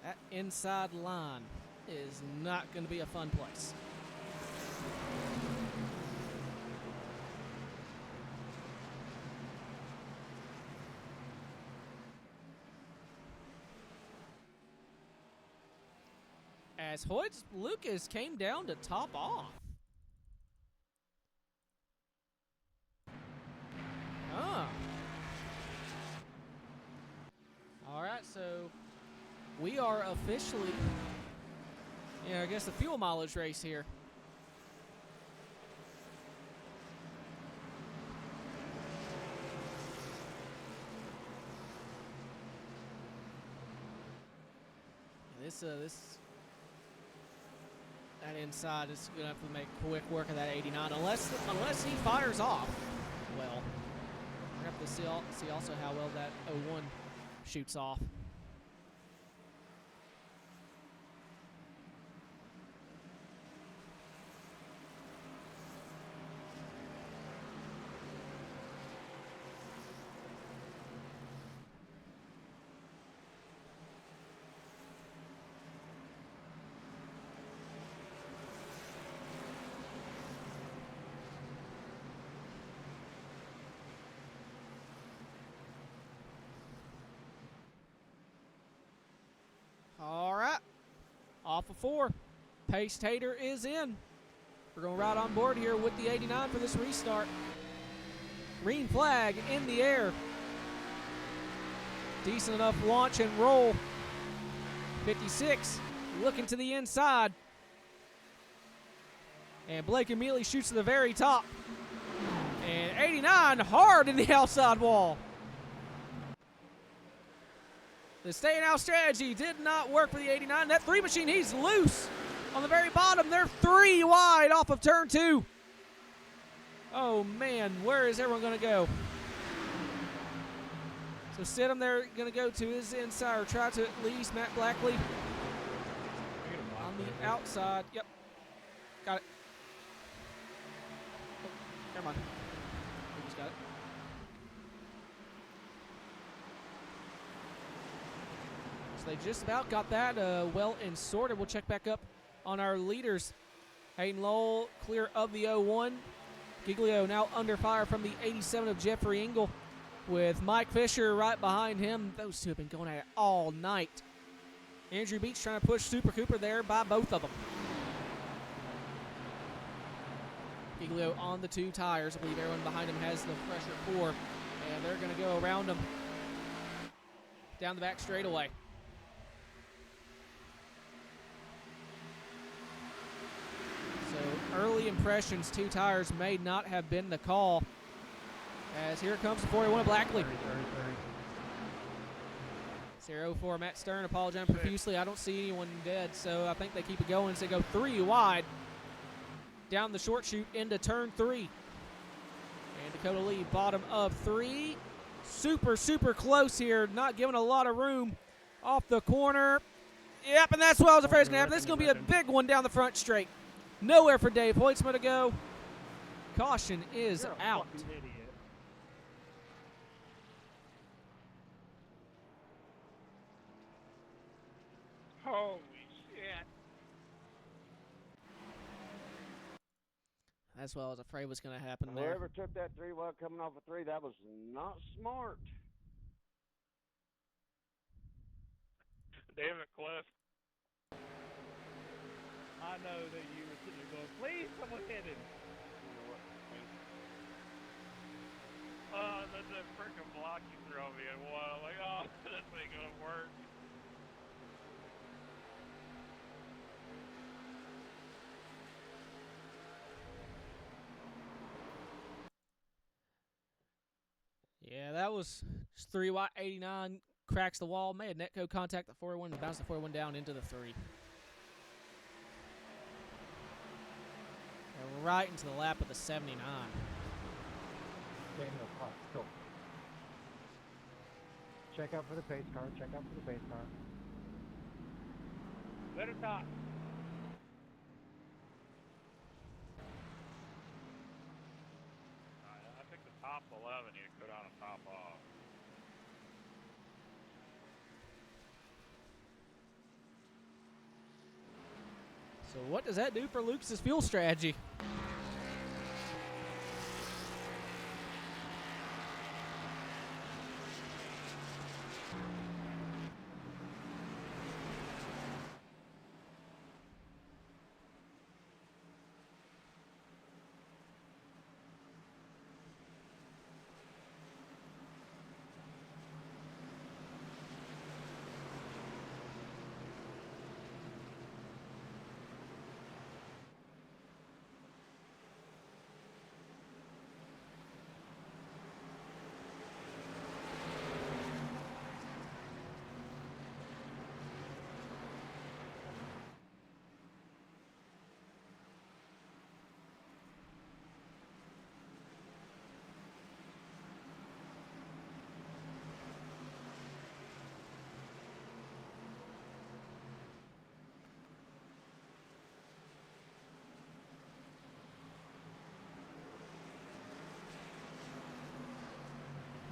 That inside line is not going to be a fun place. As Hoyt Lucas came down to top off. All right, so we are officially, I guess the fuel mileage race here. That inside is gonna have to make quick work of that 89, unless he fires off. Well, we're gonna have to see also how well that 01 shoots off. All right, off of 4. Pace Tater is in. We're going to ride on board here with the 89 for this restart. Green flag in the air. Decent enough launch and roll. 56 looking to the inside. And Blake immediately shoots to the very top. And 89 hard in the outside wall. The staying out strategy did not work for the 89. That 3 machine, he's loose on the very bottom. They're 3 wide off of turn 2. Oh, man, where is everyone going to go? So Stidham, they're going to go to his inside, or try to at least. Matt Blackley on the outside. Yep. Got it. Oh, never mind. We just got it. So they just about got that well and sorted. We'll check back up on our leaders. Hayden Lowell clear of the 01. Giglio now under fire from the 87 of Jeffrey Engel, with Mike Fisher right behind him. Those two have been going at it all night. Andrew Beach trying to push Super Cooper there by both of them. Giglio on the 2 tires. I believe everyone behind him has the pressure 4, and they're going to go around him down the back straightaway. So early impressions, 2 tires may not have been the call. As here comes the 41 of Blackley. 0-4 Matt Stern apologizing profusely. I don't see anyone dead, so I think they keep it going. So they go 3 wide down the short chute into turn 3. And Dakota Lee, bottom of 3. Super, super close here. Not giving a lot of room off the corner. Yep, and that's what I was afraid was going to happen. This is going to be a big one down the front straight. Nowhere for Dave Hoytsma to go. Caution is out. Holy shit. That's what I was afraid was going to happen there. Whoever took that 3 wide coming off a 3, that was not smart. Damn it, Cliff. I know that you were sitting there going, please, someone hit him. That's that freaking block you throw me in one. I'm like, oh, this ain't gonna work. Yeah, that was just 3 wide. 89 cracks the wall. Made a netco contact the 41 and bounced the 41 down into the 3. And right into the lap of the 79. Daniel, go. Check out for the pace car. Check out for the pace car. Let her talk. I think the top 11 you could put on a top off. So what does that do for Lucas's fuel strategy?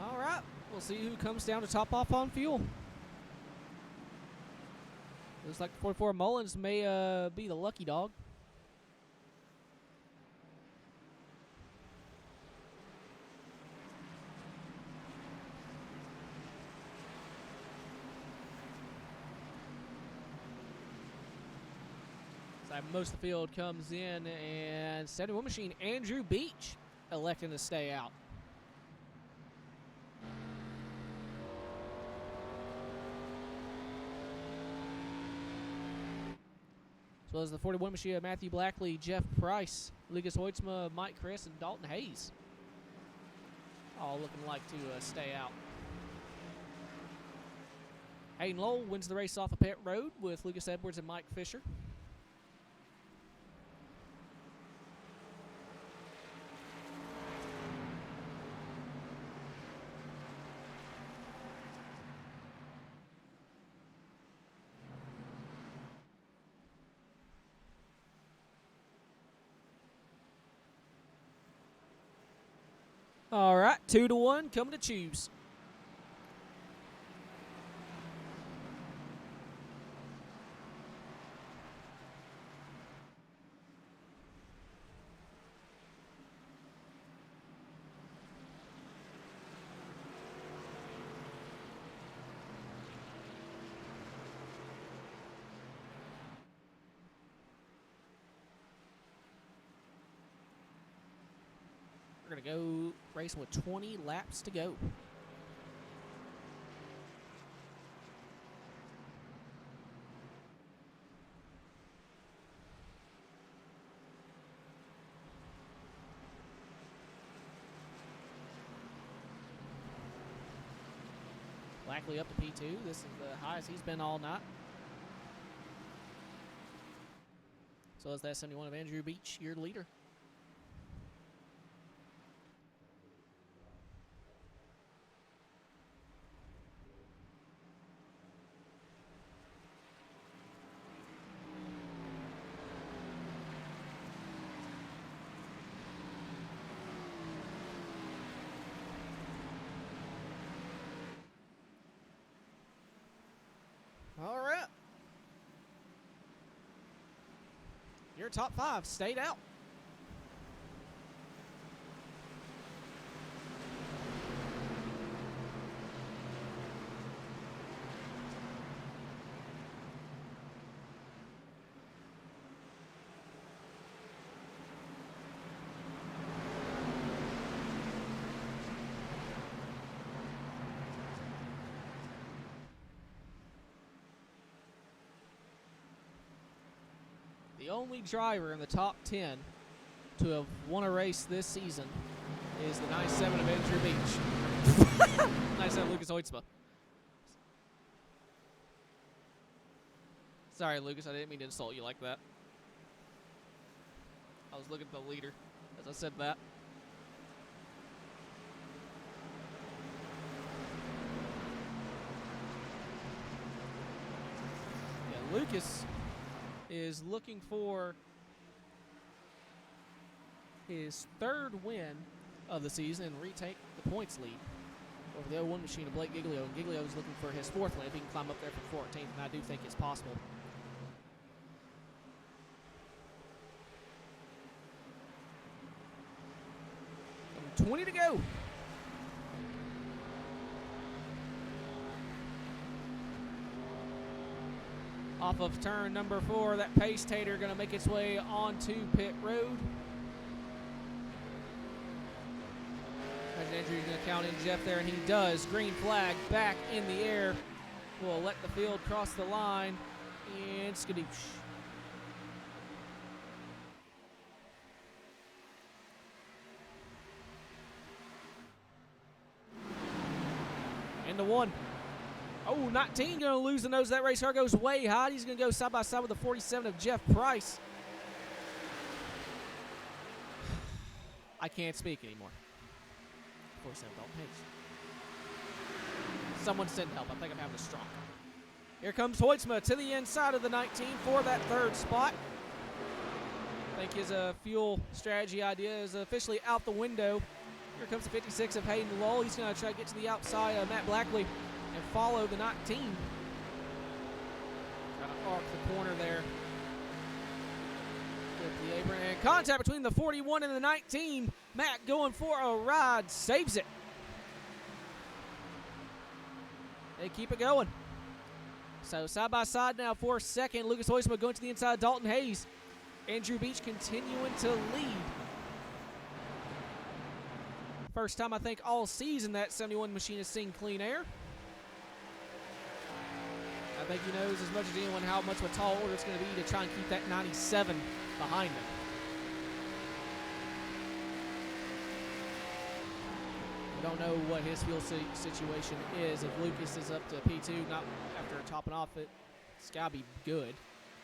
All right, we'll see who comes down to top off on fuel. Looks like 44 Mullins may be the lucky dog. So most of the field comes in, and 71 machine Andrew Beach electing to stay out. As well as the 41 machine Matthew Blackley, Jeff Price, Lucas Hoytsma, Mike Chris, and Dalton Hayes. all looking like to stay out. Hayden Lowell wins the race off of pit road with Lucas Edwards and Mike Fisher. All right, 2-1 coming to choose. We're going to go racing with 20 laps to go. Blackley up to P2. This is the highest he's been all night. So is that 71 of Andrew Beach, your leader. All right. Your top 5 stayed out. The only driver in the top 10 to have won a race this season is the 97 of Andrew Beach. 97 Lucas Hoytsma. Sorry, Lucas, I didn't mean to insult you like that. I was looking at the leader as I said that. Yeah, Lucas is looking for his 3rd win of the season and retake the points lead over the 01 machine of Blake Giglio. And Giglio is looking for his 4th win if he can climb up there for 14th, and I do think it's possible. 20 to go. Off of turn number 4, that pace tater going to make its way onto pit road. As Andrew's going to count in Jeff there, and he does. Green flag back in the air. We'll let the field cross the line, and skadoosh. Into 1. Oh, 19 going to lose the nose. That race car goes way high. He's going to go side by side with the 47 of Jeff Price. I can't speak anymore. 47 Dalton Hayes. Someone send help. I think I'm having a stroke. Here comes Hoytsma to the inside of the 19 for that 3rd spot. I think his fuel strategy idea is officially out the window. Here comes the 56 of Hayden Lowell. He's going to try to get to the outside of Matt Blackley and follow the 19. Trying to arc the corner there. With the apron. And contact between the 41 and the 19. Matt going for a ride. Saves it. They keep it going. So side by side now for 2nd. Lucas Hoytsma going to the inside. Dalton Hayes. Andrew Beach continuing to lead. First time I think all season that 71 machine has seen clean air. I think he knows as much as anyone how much of a tall order it's going to be to try and keep that 97 behind him. don't know what his fuel situation is. If Lucas is up to P2, not after topping off it, it's got to be good.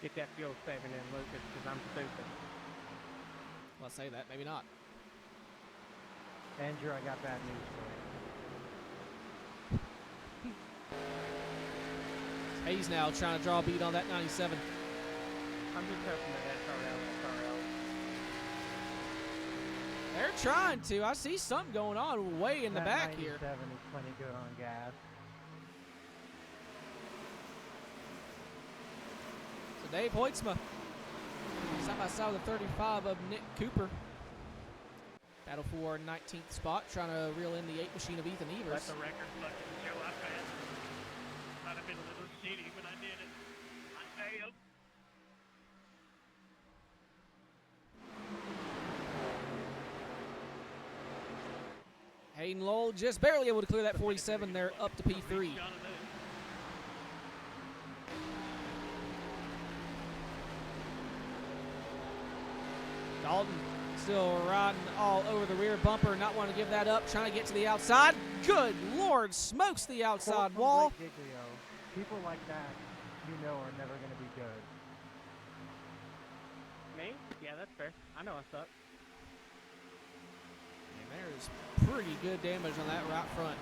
Get that fuel saving in, Lucas, because I'm stupid. Well, I say that, maybe not. Andrew, I got bad news for you. Hayes now trying to draw a beat on that 97. I'm just hoping that SRL. They're trying to. I see something going on way in the back here. 97 is plenty good on gas. So Dave Hoytsma, side by side with the 35 of Nick Cooper. Battle for 19th spot, trying to reel in the 8 machine of Ethan Evers. Let the record fucking show up, man. Might have been a little shitty, but I did it. I failed. Hayden Lowell just barely able to clear that 47 there up to P3. Dalton still riding all over the rear bumper, not wanting to give that up, trying to get to the outside. Good Lord, smokes the outside wall. People like that, you know, are never going to be good. Me? Yeah, that's fair. I know I suck. And there's pretty good damage on that right front.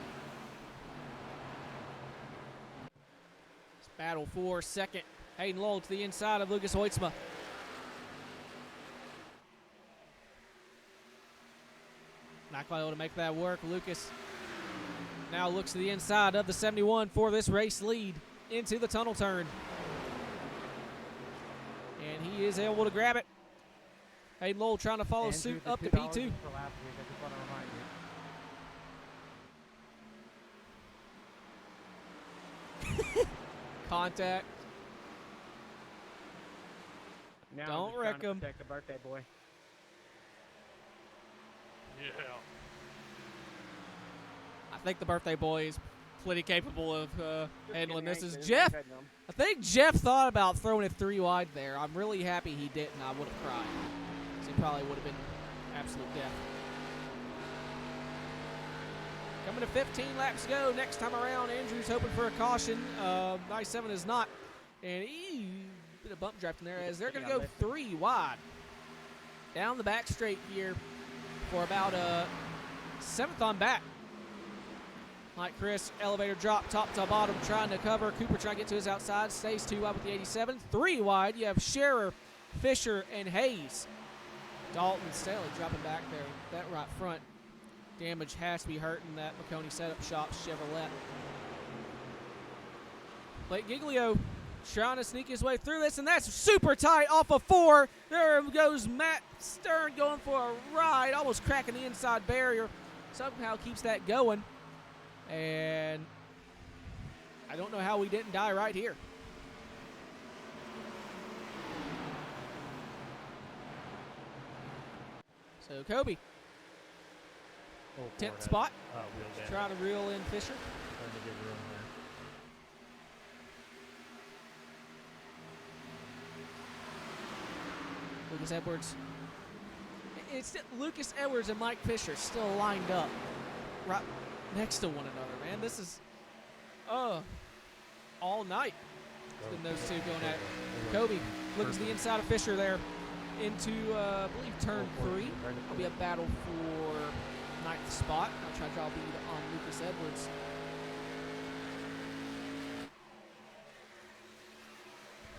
It's battle for second. Hayden Lowell to the inside of Lucas Hoytsma. Not quite able to make that work. Lucas now looks to the inside of the 71 for this race lead into the tunnel turn. And he is able to grab it. Hayden Lowell trying to follow suit up to P2. For last week, I just want to remind you. Contact. Now Don't I'm just wreck trying to him. protect the birthday boy. Yeah. I think the birthday boy is plenty capable of handling this. Is Getting Jeff? yanked in, I think Jeff thought about throwing it 3 wide there. I'm really happy he didn't. I would have cried. So he probably would have been absolute death. Coming to 15 laps to go. Next time around, Andrew's hoping for a caution. 97 is not. And he bit of bump draft in there as they're going to go 3 wide. Down the back straight here for about 7th on back. Mike Chris, elevator drop, top to bottom, trying to cover. Cooper trying to get to his outside. Stays 2 wide with the 87. 3 wide, you have Scherer, Fisher, and Hayes. Dalton Staley dropping back there. That right front damage has to be hurting that McConey setup shop Chevrolet. Blake Giglio trying to sneak his way through this, and that's super tight off of 4. There goes Matt Stern going for a ride, almost cracking the inside barrier. Somehow keeps that going. And I don't know how we didn't die right here. So Kobe, 10th spot. Try to reel in Fisher. Trying to get room there. Lucas Edwards. It's Lucas Edwards and Mike Fisher still lined up right next to one another, man. This is all night. It's been those two going at it. Kobe looking to the inside of Fisher there into, I believe, turn 3. It'll be a battle for 9th spot. I'll try to draw a bead on Lucas Edwards.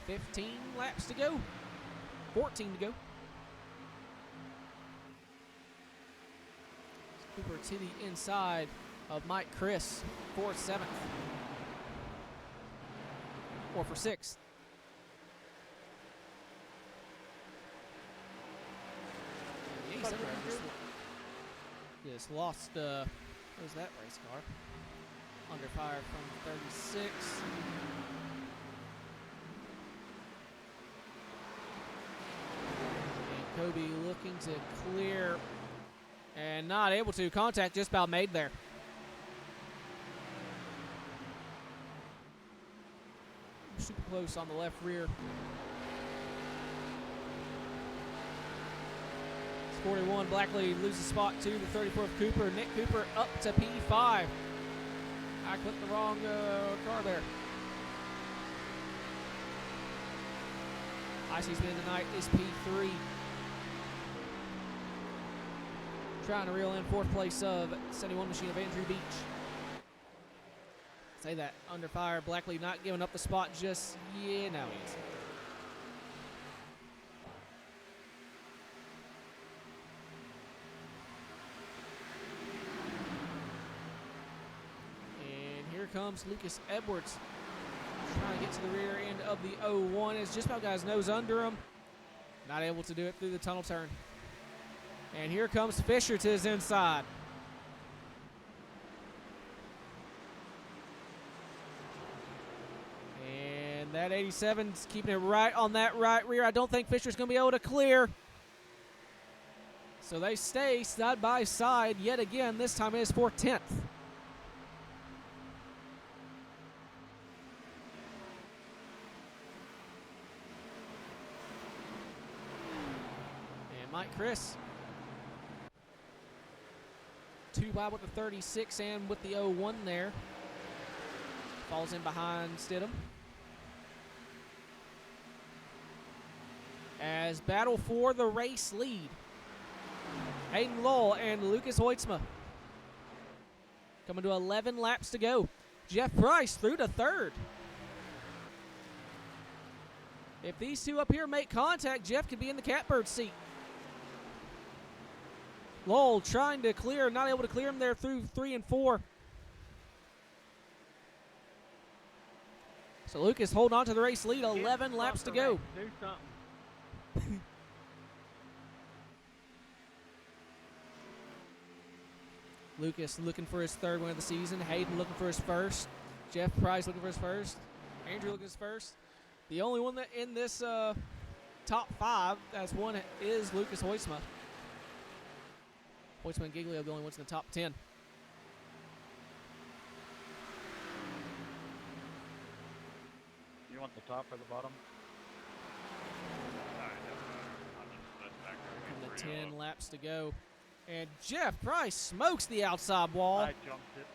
$15 laps to go. 14 to go. Cooper to the inside of Mike Chris for 7th. Or for 6th. Just lost, what was that race car? Under fire from 36. And Kobe looking to clear and not able to. Contact just about made there. Super close on the left rear. 41, Blackley loses spot to the 34th Cooper. Nick Cooper up to P5. I clicked the wrong car there. Icy's been tonight is P3. Trying to reel in 4th place of 71 machine of Andrew Beach. Say that under fire. Blackley not giving up the spot just, yeah, now he is. And here comes Lucas Edwards. Trying to get to the rear end of the 01 as just about guys nose under him. Not able to do it through the tunnel turn. And here comes Fisher to his inside. And that 87's keeping it right on that right rear. I don't think Fisher's going to be able to clear. So they stay side by side yet again. This time it is for 10th. And Mike Chris. 2 wide with the 36 and with the 01 there. Falls in behind Stidham. As battle for the race lead. Hayden Lowell and Lucas Hoitzma. Coming to 11 laps to go. Jeff Price through to 3rd. If these two up here make contact, Jeff could be in the catbird seat. Lowell trying to clear, not able to clear him there through 3 and 4. So Lucas holding on to the race lead, 11 laps to go. Do something. Lucas looking for his 3rd win of the season. Hayden looking for his 1st. Jeff Price looking for his 1st. Andrew looking for his 1st. The only one that in this top 5 that's won is Lucas Hoitzma. Hoitzma and Giglio the only ones in the top 10. You want the top or the bottom? And the 10 laps to go. And Jeff Price smokes the outside wall. I jumped it.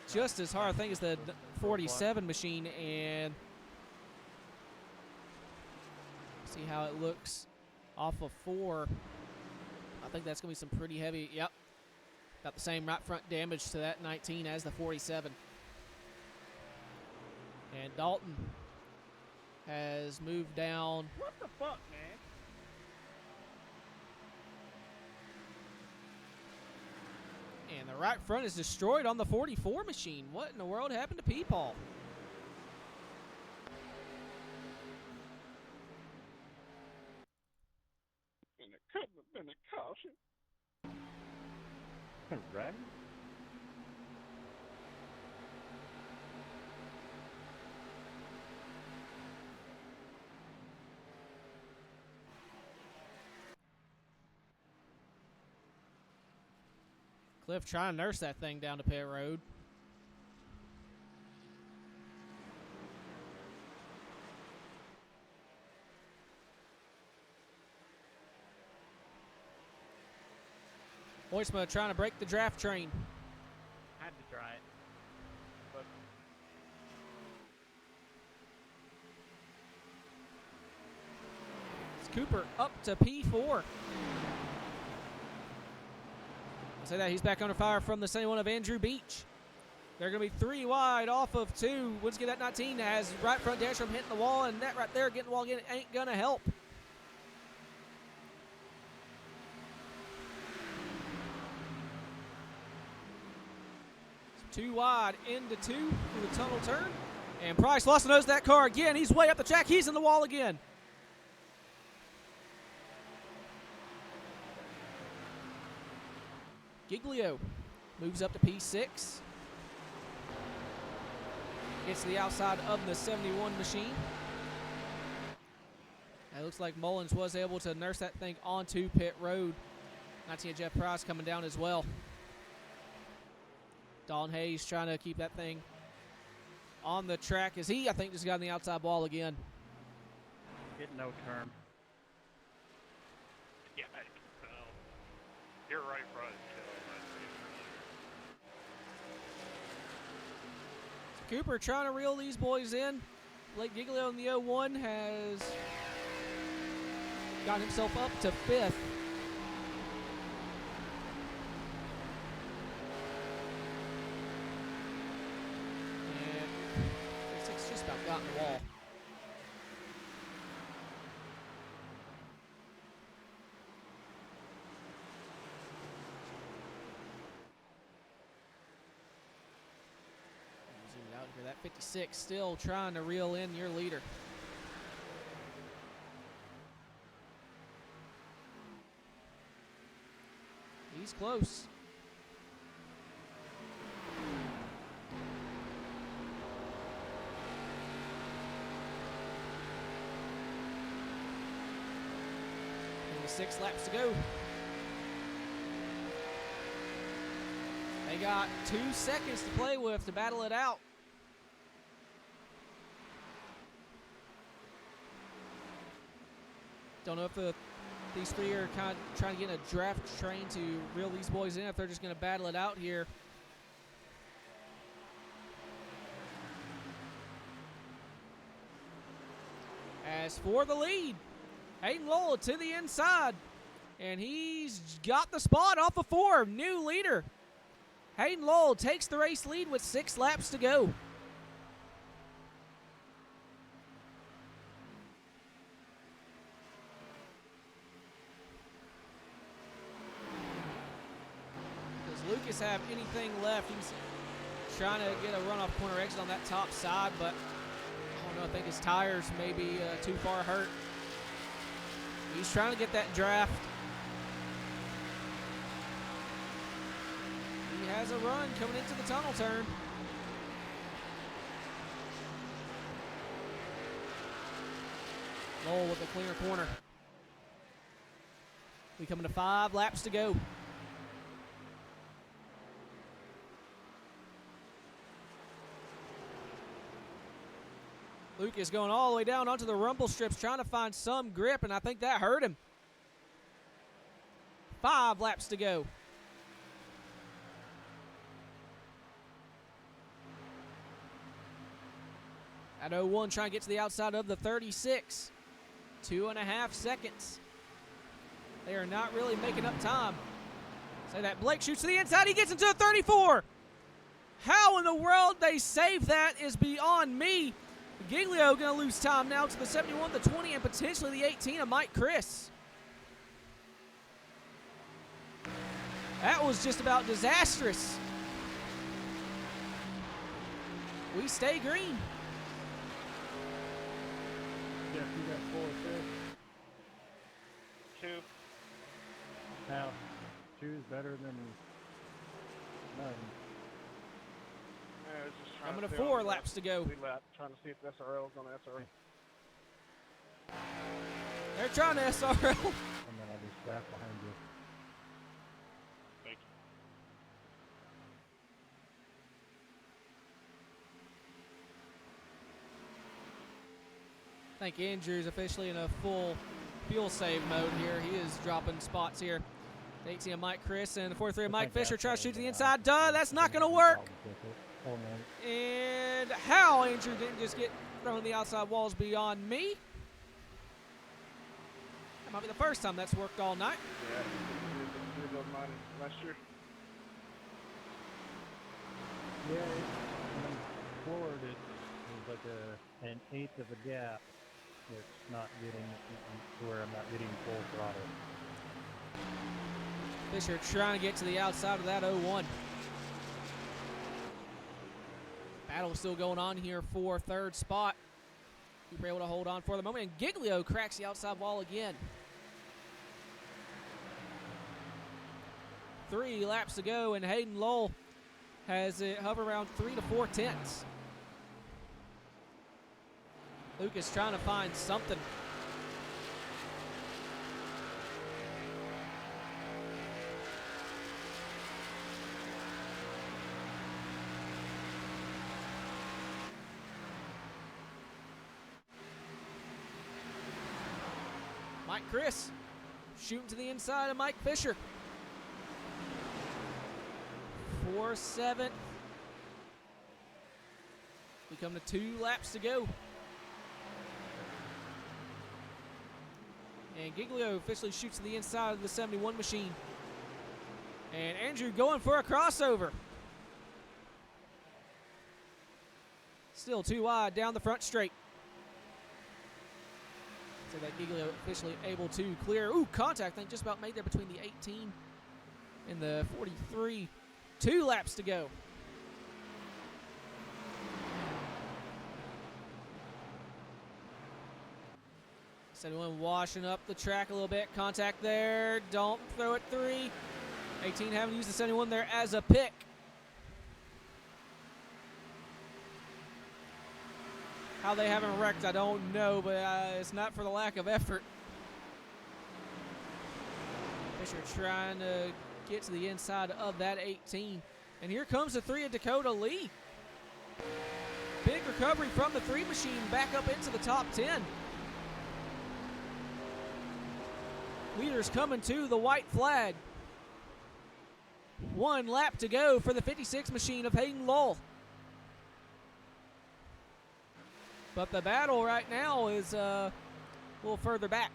So Just as hard, I think, as the 47 machine. And see how it looks off of 4. I think that's going to be some pretty heavy. Yep. Got the same right front damage to that 19 as the 47. And Dalton has moved down. What the fuck, man? And the right front is destroyed on the 44 machine. What in the world happened to Peepaw? And it couldn't have been a caution. Right? Cliff trying to nurse that thing down to pit road. Hoitzma trying to break the draft train. Had to try it. But It's Cooper up to P4. I'll say that he's back under fire from the same one of Andrew Beach. They're going to be 3 wide off of 2. Once again, that 19 has right front dash from hitting the wall, and that right there getting the wall again ain't going to help. It's 2 wide into 2 through the tunnel turn. And Price lost the nose of that car again. He's way up the track. He's in the wall again. Giglio moves up to P6. Gets to the outside of the 71 machine. It looks like Mullins was able to nurse that thing onto pit road. 19 Jeff Price coming down as well. Don Hayes trying to keep that thing on the track as he, I think, just got on the outside wall again. Hit no turn. Yeah, I can tell. You're right front, Joe. Cooper trying to reel these boys in. Blake Giglio in the 01 has got himself up to 5th. And 36 just about got in the wall. Zoom it out here. That 56 still trying to reel in your leader. He's close. Only 6 laps to go. They got 2 seconds to play with to battle it out. Don't know if these three are kind of trying to get in a draft train to reel these boys in, if they're just going to battle it out here. As for the lead, Hayden Lowell to the inside, and he's got the spot off of 4. New leader. Hayden Lowell takes the race lead with 6 laps to go. Lucas have anything left? He's trying to get a runoff corner exit on that top side, but I don't know. I think his tires may be too far hurt. He's trying to get that draft. He has a run coming into the tunnel turn. Lowell with a cleaner corner. We coming to 5 laps to go. Lucas going all the way down onto the rumble strips, trying to find some grip, and I think that hurt him. 5 laps to go. At 01, trying to get to the outside of the 36. 2.5 seconds. They are not really making up time. Say that Blake shoots to the inside. He gets into a 34. How in the world they save that is beyond me. Giglio going to lose time now to the 71, the 20, and potentially the 18 of Mike Chris. That was just about disastrous. We stay green. Jeff, you got 4 assists. 2. Now, 2 is better than none. I was just trying Coming to to stay 4 on the laps to go. lead lap, trying to see if the SRL is on the SRL. They're trying to SRL. And then I'll be strapped behind you. Thank you. I think Andrew's officially in a full fuel save mode here. He is dropping spots here. The 18 of Mike Chris and the 43 of Mike Fisher tries to shoot to the inside. Duh, that's not going to work. And how Andrew didn't just get thrown the outside walls beyond me. That might be the first time that's worked all night. Yeah, we did mine last year. Yeah, when I'm floored, it's like an eighth of a gap. It's not getting to where I'm not getting full throttle. Fisher trying to get to the outside of that 01. Battle still going on here for 3rd spot. We were able to hold on for the moment. And Giglio cracks the outside wall again. 3 laps to go, and Hayden Lowell has it hover around 3 to 4 tenths. Lucas trying to find something. Mike Chris shooting to the inside of Mike Fisher. for 7th. We come to 2 laps to go. And Giglio officially shoots to the inside of the 71 machine. And Andrew going for a crossover. Still too wide down the front straight. So that Giglio officially able to clear. Ooh, contact, I think just about made there between the 18 and the 43. 2 laps to go. Anyone washing up the track a little bit. Contact there. Don't throw it 3. 18 having used the 71 there as a pick. How they haven't wrecked, I don't know, but it's not for the lack of effort. Fisher trying to get to the inside of that 18. And here comes the 3 of Dakota Lee. Big recovery from the 3 machine back up into the top 10. Leaders coming to the white flag. 1 lap to go for the 56 machine of Hayden Lowell. But the battle right now is a little further back.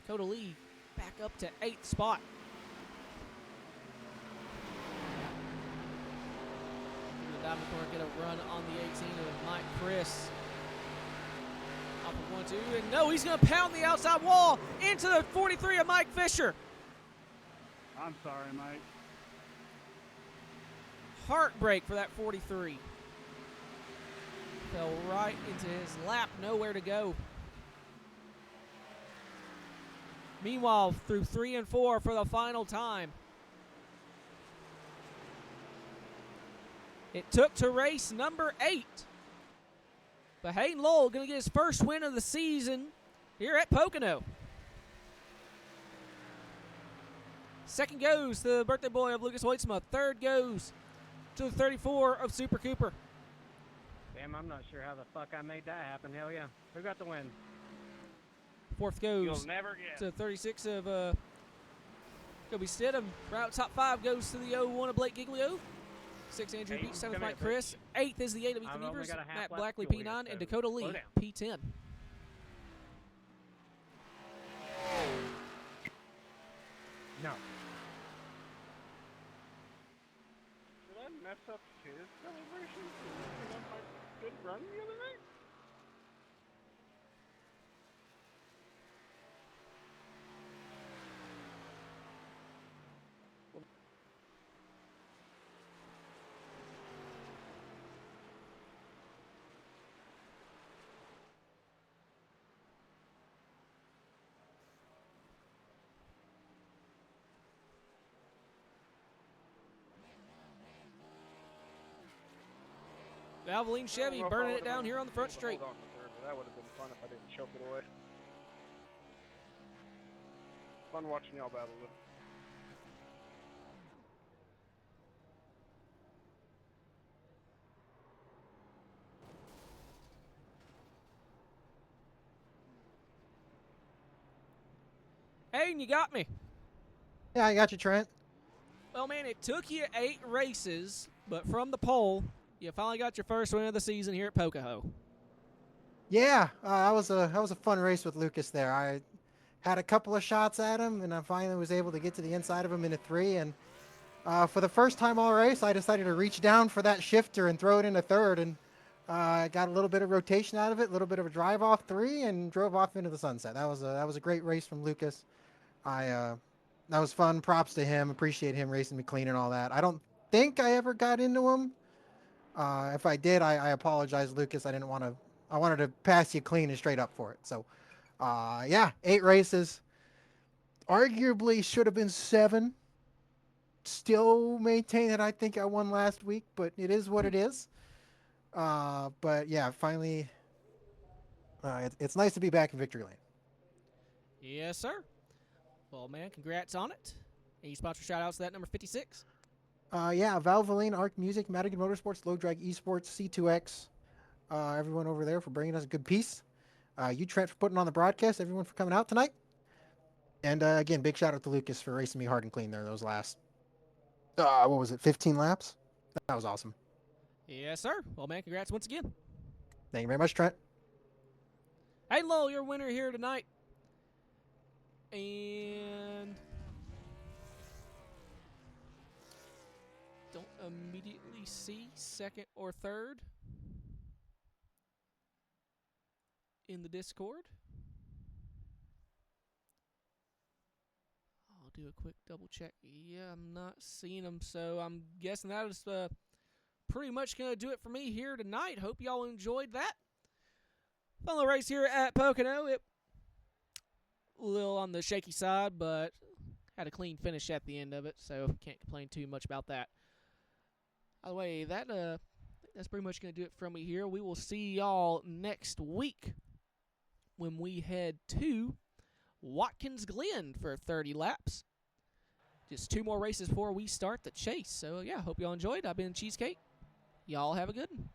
Dakota Lee back up to 8th spot. The Diamond Corps get a run on the 18 of Mike Chris. Off of 1-2, and no, he's going to pound the outside wall into the 43 of Mike Fisher. I'm sorry, Mike. Heartbreak for that 43. Fell right into his lap, nowhere to go. Meanwhile, through 3 and 4 for the final time. It took to race number 8. But Hayden Lowell going to get his first win of the season here at Pocono. Second goes to the birthday boy of Lucas Hoytsma. Third goes to the 34 of Super Cooper. Damn, I'm not sure how the fuck I made that happen. Hell yeah. Who got the win? Fourth goes You'll never guess. to 36 of Kobe Stidham. Route top 5 goes to the 01 of Blake Giglio. 6 Andrew Beach, 7th Mike Chris. 8th is the 8 of Ethan I've only Evers. got a half Matt lap Blackley fuel here, P9 so and Dakota slow Lee down. P10. No. Did I mess up his celebration? Did I my good run the other night? Valvoline Chevy burning it down here on the front straight. Hold on to third, but that would have been fun if I didn't choke it away. Fun watching y'all battle though. Hayden, you got me. Yeah, I got you, Trent. Well, man, it took you 8 races, but from the pole, you finally got your first win of the season here at Pocono. Yeah, that was a fun race with Lucas there. I had a couple of shots at him, and I finally was able to get to the inside of him in a 3. And for the first time all race, I decided to reach down for that shifter and throw it in a 3rd, and got a little bit of rotation out of it, a little bit of a drive off 3, and drove off into the sunset. That was a great race from Lucas. That was fun. Props to him. Appreciate him racing me clean and all that. I don't think I ever got into him. If I did, I apologize, Lucas. I wanted to pass you clean and straight up for it. So, yeah, 8 races. Arguably should have been 7. Still maintain that I think I won last week, but it is what it is. But yeah, finally, it's nice to be back in victory lane. Yes, sir. Well, man, congrats on it. Any sponsor shout-outs to that number 56? Yeah, Valvoline, Arc Music, Madigan Motorsports, Low Drag Esports, C2X. Everyone over there for bringing us a good piece. You, Trent, for putting on the broadcast. Everyone for coming out tonight. And again, big shout out to Lucas for racing me hard and clean there those last What was it? 15 laps. That was awesome. Yes, sir. Well, man, congrats once again. Thank you very much, Trent. Hey, Lowell, your winner here tonight. And don't immediately see second or third in the Discord. I'll do a quick double check. Yeah, I'm not seeing them, so I'm guessing that is pretty much going to do it for me here tonight. Hope y'all enjoyed that. Final race here at Pocono. It a little on the shaky side, but had a clean finish at the end of it, so can't complain too much about that. By the way, that's pretty much going to do it from me here. We will see y'all next week when we head to Watkins Glen for 30 laps. Just 2 more races before we start the chase. So, yeah, hope y'all enjoyed. I've been Cheesecake. Y'all have a good one.